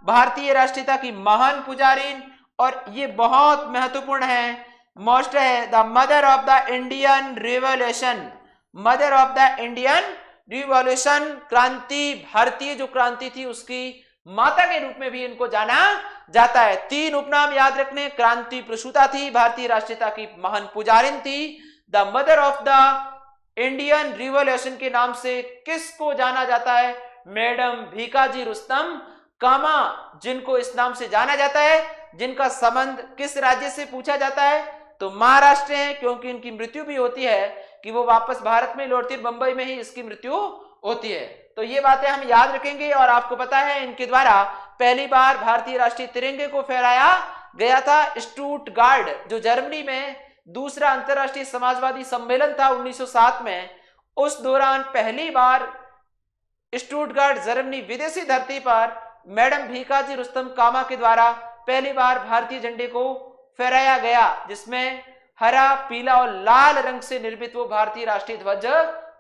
भारतीय राष्ट्रीयता की महान पुजारिन, और ये बहुत महत्वपूर्ण है, मोस्ट है, the mother of the Indian revolution, mother of the Indian revolution, क्रांति, भारतीय जो क्रांति थी उसकी माता के रूप में भी इनको जाना जाता है। तीन उपनाम याद रखने, क्रांति प्रसूता थी, भारतीय राष्ट्रीयता की महान पुजारिन थी, the mother of the Indian revolution के नाम से किसको जाना जाता है? मैडम भीकाजी रुस्तम कामा, जिनको इस नाम से जाना जाता है, जिनका संबंध किस राज्य से पूछा जाता है? तो महाराष्ट्र है, क्योंकि इनकी मृत्यु भी होती है कि वो वापस भारत में लौटती, मुंबई में ही इसकी मृत्यु होती है। तो ये बातें हम याद रखेंगे। और आपको पता है, इनके द्वारा पहली बार भारतीय राष्ट्रीय तिरंगे को फहराया गया था स्टुटगार्ट, जो जर्मनी में दूसरा अंतरराष्ट्रीय समाजवादी सम्मेलन था 1907 में। उस दौरान पहली बार स्टुटगार्ट जर्मनी विदेशी धरती पर मैडम भीकाजी रुस्तम कामा के द्वारा पहली बार भारतीय झंडे को फहराया गया, जिसमें हरा, पीला और लाल रंग से निर्मित वो भारतीय राष्ट्रीय ध्वज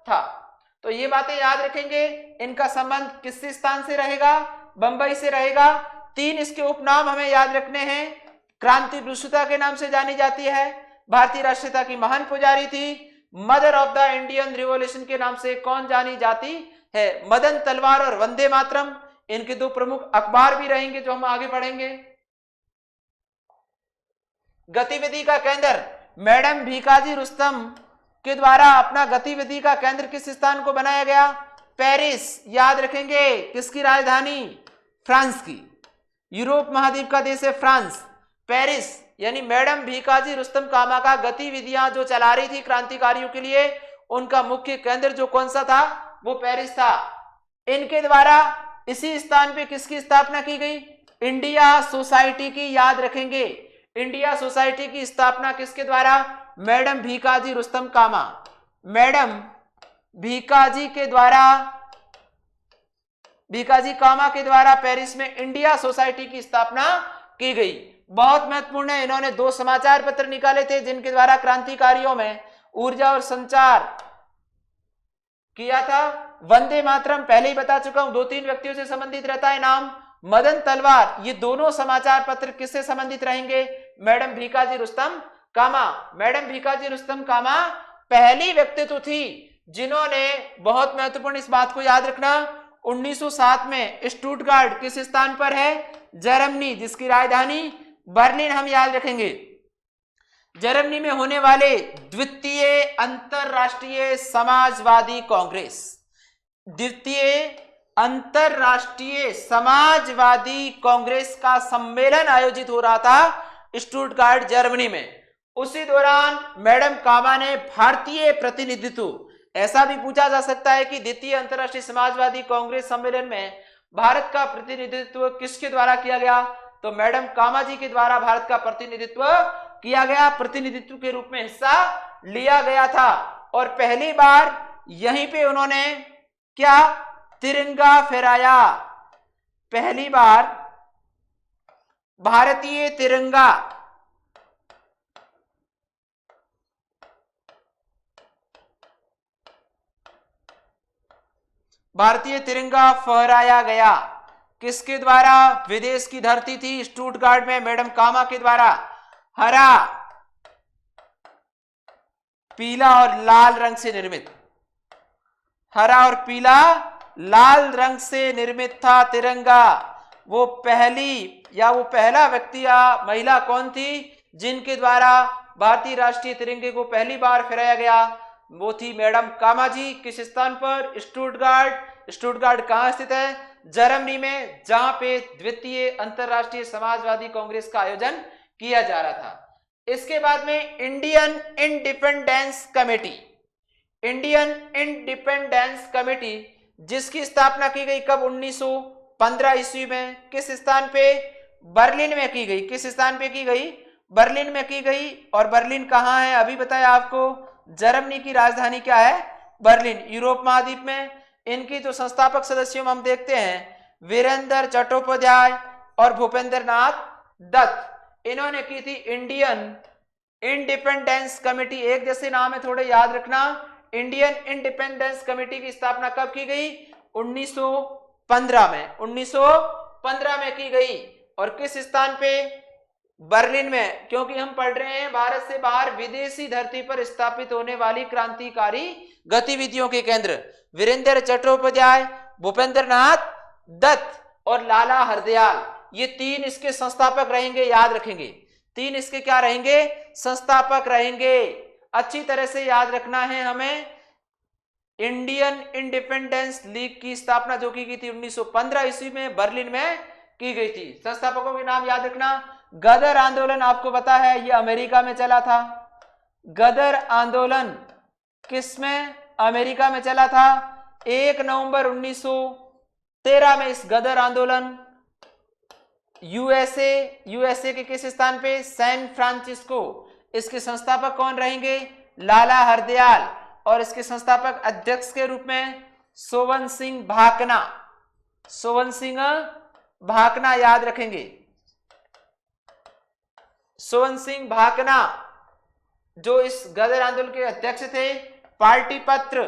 था। तो ये बातें याद रखेंगे। इनका संबंध किस स्थान से रहेगा? बंबई से रहेगा। तीन इसके उपनाम हमें याद रखने हैं। क्रांति प्रसूता के नाम से जानी जाती है, भारतीय राष्ट्रीयता की महान पुजारी थी, mother of the Indian revolution के नाम से कौन जानी जाती है? मदन तलवार और वंदे मातरम। इनके दो प्रमुख अखबार भी रहेंगे जो हम आगे पढ़ेंगे। गतिविधि का केंद्र, मैडम भीकाजी रुस्तम के द्वारा अपना गतिविधि का केंद्र किस स्थान को बनाया गया? पेरिस, याद रखेंगे। किसकी राजधानी? फ्रांस की। यूरोप महाद्वीप का देश है फ्रांस। पेरिस, यानी मैडम भीकाजी रुस्तम कामा का गतिविधियां जो चला रही थी क्रांतिकारियों के लिए, उनका मुख्य केंद्र जो कौन सा था? वो पेरिस था। इनके द्वारा इसी स्थान पे किसकी स्थापना की गई? इंडिया सोसाइटी की, याद रखेंगे। इंडिया सोसाइटी की स्थापना किसके द्वारा? मैडम भीकाजी रुस्तम कामा, मैडम भीकाजी के द्वारा, भीकाजी कामा के द्वारा पेरिस में इंडिया सोसाइटी की स्थापना की गई। बहुत महत्वपूर्ण है। इन्होंने दो समाचार पत्र निकाले थे जिनके द्वारा क्रांतिकारियों में ऊर्जा और संचार किया था। वंदे मातरम पहले ही बता चुका हूं, दो तीन व्यक्तियों से संबंधित रहता है नाम। मदन तलवार, ये दोनों समाचार पत्र किससे संबंधित रहेंगे? मैडम भीकाजी रुस्तम कामा। मैडम भीकाजी रुस्तम कामा पहली व्यक्तित्व थी जिन्होंने, बहुत महत्वपूर्ण इस बात को याद रखना, 1907 में स्टुटगार्ट किस स्थान पर है? जर्मनी, जिसकी राजधानी बर्लिन हम याद रखेंगे। जर्मनी में होने वाले द्वितीय अंतरराष्ट्रीय समाजवादी कांग्रेस, द्वितीय अंतरराष्ट्रीय समाजवादी कांग्रेस का सम्मेलन आयोजित हो रहा था स्टुटगार्ट जर्मनी में। उसी दौरान मैडम कामा ने भारतीय प्रतिनिधित्व, ऐसा भी पूछा जा सकता है कि द्वितीय अंतरराष्ट्रीय समाजवादी कांग्रेस सम्मेलन में भारत का प्रतिनिधित्व किसके द्वारा किया गया? तो मैडम कामा जी के द्वारा भारत का प्रतिनिधित्व किया गया, प्रतिनिधित्व के रूप में हिस्सा लिया गया था। और पहली बार यहीं पे उन्होंने क्या? तिरंगा फहराया। पहली बार भारतीय तिरंगा भारतीय तिरंगा फहराया गया। किसके द्वारा? विदेश की धरती थी स्टुटगार्ट में, मैडम कामा के द्वारा। हरा, पीला और लाल रंग से निर्मित, हरा और पीला लाल रंग से निर्मित था तिरंगा। वो पहली या वो पहला व्यक्ति या महिला कौन थी जिनके द्वारा भारतीय राष्ट्रीय तिरंगे को पहली बार फहराया गया? वो थी मैडम कामा जी। किस स्थान पर? स्टुटगार्ट। स्टुटगार्ट कहां स्थित है? जर्मनी में, जहां पे द्वितीय अंतरराष्ट्रीय समाजवादी कांग्रेस का आयोजन किया जा रहा था। इसके बाद में Indian independence committee, Indian independence committee जिसकी स्थापना की गई कब? 1915 ईस्वी में। किस स्थान पे? बर्लिन में की गई। किस स्थान पे की गई? बर्लिन में की गई। और बर्लिन कहां है? अभी बताया आपको, जर्मनी की राजधानी क्या है? बर्लिन, यूरोप महाद्वीप में। इनकी जो संस्थापक सदस्यों में हम देखते हैं वीरेंद्र चट्टोपाध्याय और भूपेंद्र नाथ दत्त। इन्होंने की थी इंडियन इंडिपेंडेंस कमेटी। एक जैसे नाम है, थोड़े याद रखना। इंडियन इंडिपेंडेंस कमेटी की स्थापना कब की गई? 1915 में। 1915 में की गई। और किस स्थान पे? बर्लिन में। क्योंकि हम पढ़ रहे हैं भारत से बाहर विदेशी धरती पर स्थापित होने वाली क्रांतिकारी गतिविधियों के केंद्र। वीरेंद्र चट्टोपाध्याय, भूपेंद्र नाथ दत्त और लाला हरदयाल, ये तीन इसके संस्थापक रहेंगे, याद रखेंगे। तीन इसके क्या रहेंगे? संस्थापक रहेंगे। अच्छी तरह से याद रखना है हमें। इंडियन इंडिपेंडेंस लीग की स्थापना जो की गई थी 1915 ईस्वी में, बर्लिन में की गई थी। संस्थापकों के नाम याद रखना। गदर आंदोलन आपको पता है ये अमेरिका में चला था। गदर आंदोलन किस में? अमेरिका में चला था। 1 नवंबर 1913 में इस गदर आंदोलन यूएसए के किस स्थान पे? San Francisco. इसके संस्थापक कौन रहेंगे? लाला हरदयाल। और इसके संस्थापक अध्यक्ष के रूप में सोवन सिंह भाकना। सोवन सिंह भाकना याद रखेंगे। सोवन सिंह भाकना जो इस गदर आंदोलन के अध्यक्ष थे। पार्टी पत्र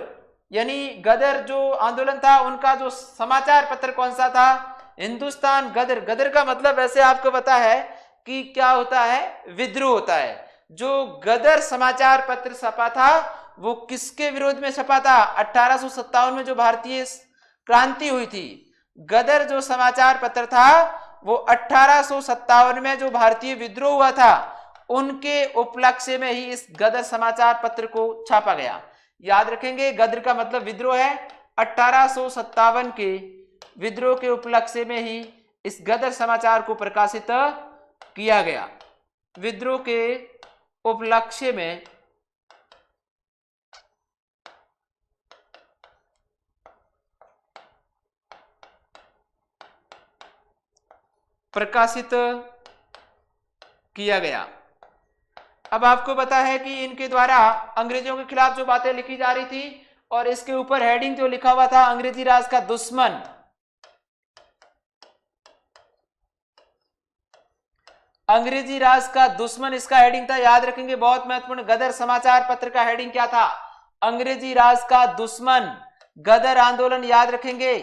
यानी गदर जो आंदोलन था उनका जो समाचार पत्र कौन सा था? हिंदुस्तान गदर। गदर का मतलब वैसे आपको पता है कि क्या होता है? विद्रोह होता है। जो गदर समाचार पत्र छपा था वो किसके विरोध में छपा था? 1857 में जो भारतीय क्रांति हुई थी। गदर जो समाचार पत्र था वो 1857 में जो भारतीय विद्रोह हुआ था उनके उपलक्ष्य में ही इस गदर समाचार पत्र को छापा गया। याद रखेंगे, गदर का मतलब विद्रोह है। 1857 के विद्रोह के उपलक्ष्य में ही इस गदर समाचार को प्रकाशित किया गया। विद्रोह के उपलक्ष्य में प्रकाशित किया गया। अब आपको पता है कि इनके द्वारा अंग्रेजों के खिलाफ जो बातें लिखी जा रही थी और इसके ऊपर हेडिंग जो लिखा हुआ था अंग्रेजी राज का दुश्मन। अंग्रेजी राज का दुश्मन इसका हेडिंग था, याद रखेंगे, बहुत महत्वपूर्ण। गदर समाचार पत्र का हेडिंग क्या था? अंग्रेजी राज का दुश्मन। गदर आंदोलन याद रखेंगे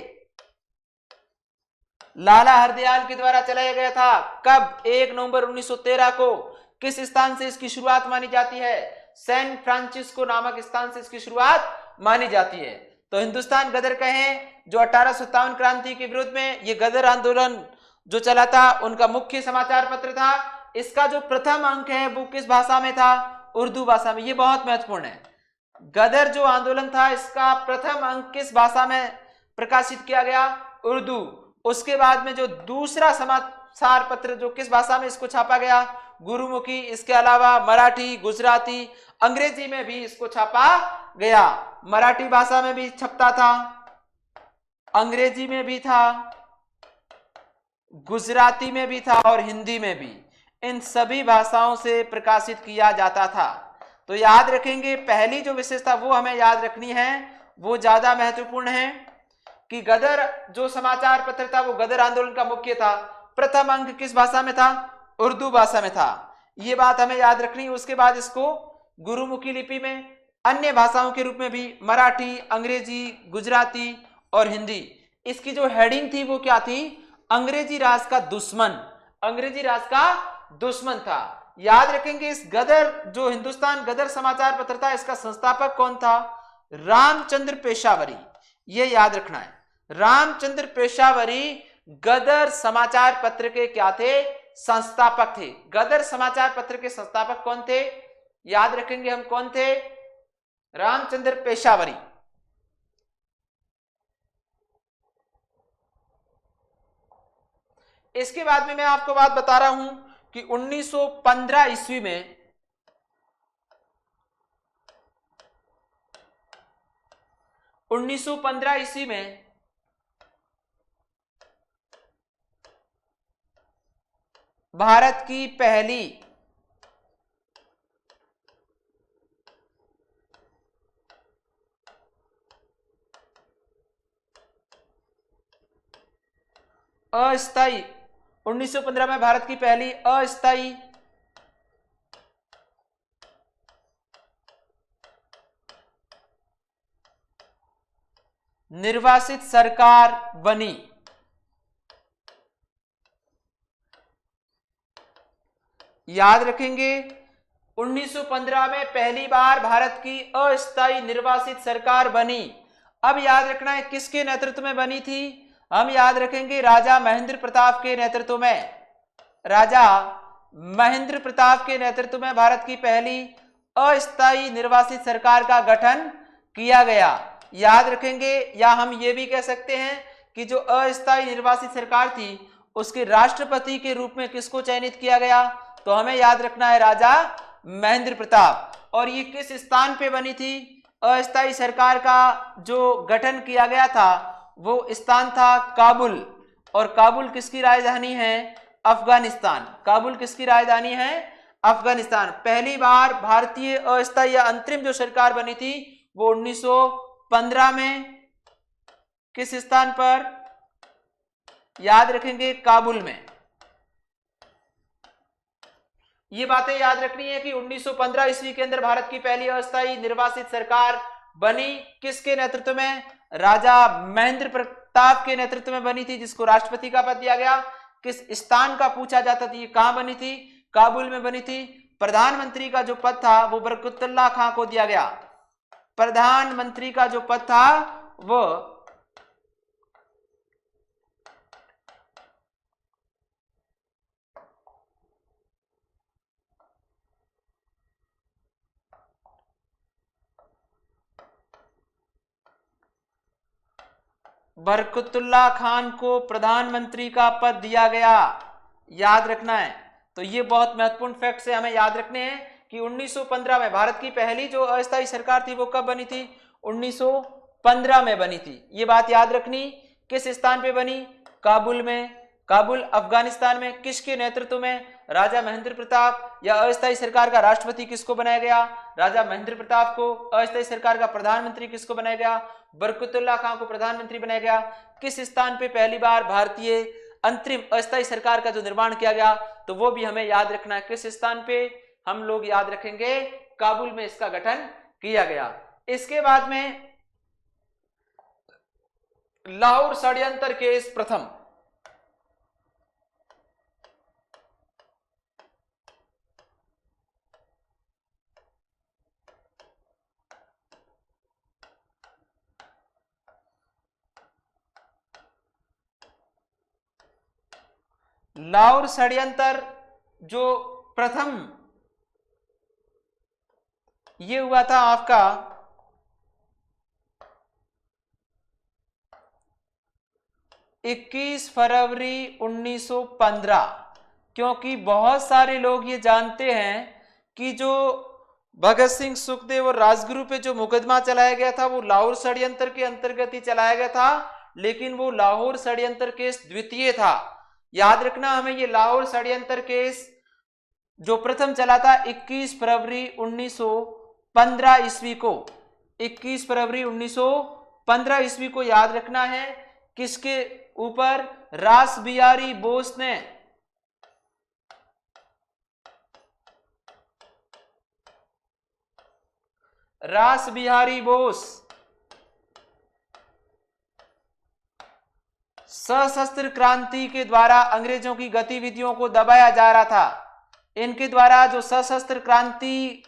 लाला हरदयाल के द्वारा चलाया गया था। कब? 1 नवंबर 1913 को। किस स्थान से इसकी शुरुआत मानी जाती है? सैन फ्रांसिस्को नामक स्थान से इसकी शुरुआत मानी जाती है। तो हिंदुस्तान गदर कहें जो 1857 क्रांति के विरुद्ध में ये गदर आंदोलन जो चला था उनका मुख्य समाचार पत्र था। इसका जो प्रथम अंक है वो किस भाषा में था? उर्दू भाषा में। ये बहुत महत्वपूर्ण है। गदर जो आंदोलन था इसका प्रथम अंक किस भाषा में प्रकाशित किया गया? उर्दू। उसके बाद में जो दूसरा समाचार पत्र जो किस भाषा में इसको छापा गया? गुरुमुखी। इसके अलावा मराठी, गुजराती, अंग्रेजी में भी इसको छापा गया। मराठी भाषा में भी छपता था, अंग्रेजी में भी था, गुजराती में भी था और हिंदी में भी। इन सभी भाषाओं से प्रकाशित किया जाता था। तो याद रखेंगे पहली जो विशेषता वो हमें याद रखनी है, वो ज्यादा महत्वपूर्ण है कि गदर जो समाचार पत्र था वो गदर आंदोलन का मुख्य था। प्रथम अंक किस भाषा में था? उर्दू भाषा में था। ये बात हमें याद रखनी है। उसके बाद इसको गुरुमुखी लिपि में अन्य भाषाओं के रूप में भी मराठी, अंग्रेजी, गुजराती और हिंदी। इसकी जो हेडिंग थी वो क्या थी? अंग्रेजी राज का दुश्मन। अंग्रेजी राज का दुश्मन था। याद रखेंगे इस गदर, जो हिंदुस्तान गदर समाचार पत्र था, इसका संस्थापक कौन था? रामचंद्र पेशावरी। ये याद रखना है, रामचंद्र पेशावरी गदर समाचार पत्र के क्या थे? संस्थापक थे। गदर समाचार पत्र के संस्थापक कौन थे? याद रखेंगे हम, कौन थे? रामचंद्र पेशावरी। इसके बाद में मैं आपको बात बता रहा हूं कि 1915 ईस्वी में 1915 ईस्वी में भारत की पहली अस्थाई 1915 में भारत की पहली अस्थाई निर्वासित सरकार बनी। याद रखेंगे 1915 में पहली बार भारत की अस्थायी निर्वासित सरकार बनी। अब याद रखना है किसके नेतृत्व में बनी थी? हम याद रखेंगे राजा महेंद्र प्रताप के नेतृत्व में। राजा महेंद्र प्रताप के नेतृत्व में भारत की पहली अस्थायी निर्वासित सरकार का गठन किया गया। याद रखेंगे, या हम ये भी कह सकते हैं कि जो अस्थायी निर्वासित सरकार थी उसके राष्ट्रपति के रूप में किसको चयनित किया गया? तो हमें याद रखना है राजा महेंद्र प्रताप। और ये किस स्थान पे बनी थी? अस्थायी सरकार का जो गठन किया गया था वो स्थान था काबुल। और काबुल किसकी राजधानी है? अफगानिस्तान। काबुल किसकी राजधानी है? अफगानिस्तान। पहली बार भारतीय अस्थायी या अंतरिम जो सरकार बनी थी वो 1915 में किस स्थान पर? याद रखेंगे काबुल में। ये बातें याद रखनी है कि 1915 ईस्वी के अंदर भारत की पहली अस्थायी निर्वासित सरकार बनी। किसके नेतृत्व में? राजा महेंद्र प्रताप के नेतृत्व में बनी थी, जिसको राष्ट्रपति का पद दिया गया। किस स्थान का पूछा जाता था? ये कहां बनी थी? काबुल में बनी थी। प्रधानमंत्री का जो पद था वो बरकतुल्लाह खां को दिया गया। प्रधानमंत्री का जो पद था वो बरकतुल्लाह खान को प्रधानमंत्री का पद दिया गया। याद रखना है। तो ये बहुत महत्वपूर्ण फैक्ट है, हमें याद रखने हैं कि 1915 में भारत की पहली जो अस्थायी सरकार थी वो कब बनी थी? 1915 में बनी थी। ये बात याद रखनी। किस स्थान पे बनी? काबुल में। काबुल अफगानिस्तान में। किसके नेतृत्व में? राजा महेंद्र प्रताप। या अस्थायी सरकार का राष्ट्रपति किसको बनाया गया? राजा महेंद्र प्रताप को। अस्थायी सरकार का प्रधानमंत्री किसको बनाया गया? बरकतुल्लाह खान को प्रधानमंत्री बनाया गया। किस स्थान पे पहली बार भारतीय अंतरिम अस्थायी सरकार का जो निर्माण किया गया तो वो भी हमें याद रखना है। किस स्थान पे? हम लोग याद रखेंगे काबुल में इसका गठन किया गया। इसके बाद में लाहौर षड्यंत्र केस प्रथम। लाहौर षड्यंत्र जो प्रथम ये हुआ था आपका 21 फरवरी 1915। क्योंकि बहुत सारे लोग ये जानते हैं कि जो भगत सिंह, सुखदेव और राजगुरु पे जो मुकदमा चलाया गया था वो लाहौर षड्यंत्र के अंतर्गत ही चलाया गया था, लेकिन वो लाहौर षड्यंत्र केस द्वितीय था। याद रखना हमें, ये लाहौर षड्यंत्र केस जो प्रथम चला था 21 फरवरी 1915 ईस्वी को। 21 फरवरी 1915 ईस्वी को याद रखना है। किसके ऊपर? रास बिहारी बोस ने रास बिहारी बोस सशस्त्र क्रांति के द्वारा अंग्रेजों की गतिविधियों को दबाया जा रहा था। इनके द्वारा जो सशस्त्र क्रांति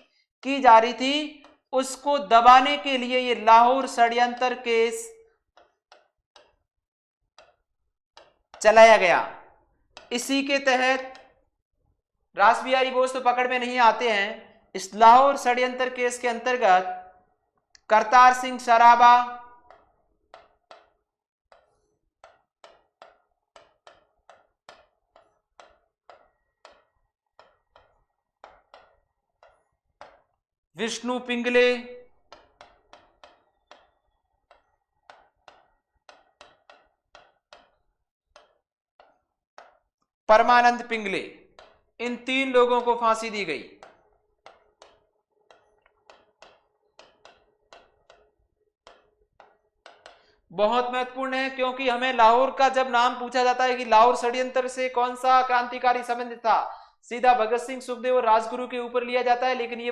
की जा रही थी उसको दबाने के लिए ये लाहौर षड्यंत्र केस चलाया गया। इसी के तहत रास बिहारी बोस तो पकड़ में नहीं आते हैं। इस लाहौर षड्यंत्र केस के अंतर्गत करतार सिंह सराबा, विष्णु पिंगले, परमानंद पिंगले, इन 3 लोगों को फांसी दी गई। बहुत महत्वपूर्ण है क्योंकि हमें लाहौर का जब नाम पूछा जाता है कि लाहौर षड्यंत्र से कौन सा क्रांतिकारी संबंधित था, सीधा भगत सिंह, सुखदेव और राजगुरु के ऊपर लिया जाता है, लेकिन ये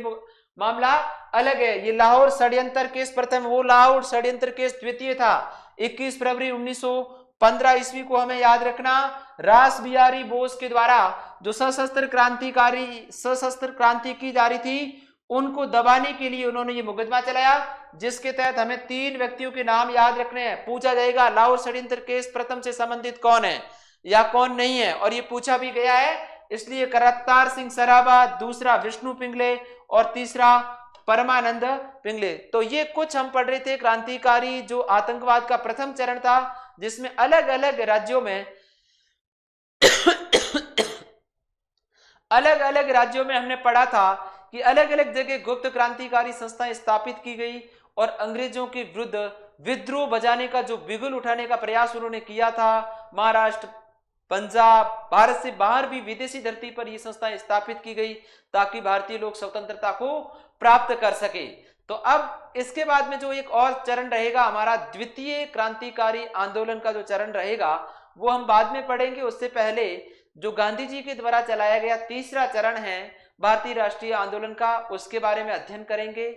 मामला अलग है। ये लाहौर षड्यंत्र केस प्रथम, वो लाहौर षड्यंत्र केस द्वितीय था। 21 फरवरी 1915 ईस्वी को हमें याद रखना, रास बिहारी बोस के द्वारा जो सशस्त्र क्रांति की जा रही थी उनको दबाने के लिए उन्होंने ये मुकदमा चलाया, जिसके तहत हमें 3 व्यक्तियों के नाम याद रखने हैं। पूछा जाएगा लाहौर षड्यंत्र केस प्रथम से संबंधित कौन है या कौन नहीं है, और ये पूछा भी गया है। इसलिए करतार सिंह सराबा, दूसरा विष्णु पिंगले और तीसरा परमानंद पिंगले। तो ये कुछ हम पढ़ रहे थे क्रांतिकारी जो आतंकवाद का प्रथम चरण था, जिसमें अलग अलग राज्यों में अलग अलग राज्यों में हमने पढ़ा था कि अलग अलग जगह गुप्त क्रांतिकारी संस्थाएं स्थापित की गई और अंग्रेजों के विरुद्ध विद्रोह बजाने का जो बिगुल उठाने का प्रयास उन्होंने किया था। महाराष्ट्र, पंजाब, भारत से बाहर भी विदेशी धरती पर ये संस्थाएं स्थापित की गई ताकि भारतीय लोग स्वतंत्रता को प्राप्त कर सके। तो अब इसके बाद में जो एक और चरण रहेगा हमारा द्वितीय क्रांतिकारी आंदोलन का जो चरण रहेगा वो हम बाद में पढ़ेंगे। उससे पहले जो गांधी जी के द्वारा चलाया गया तीसरा चरण है भारतीय राष्ट्रीय आंदोलन का, उसके बारे में अध्ययन करेंगे।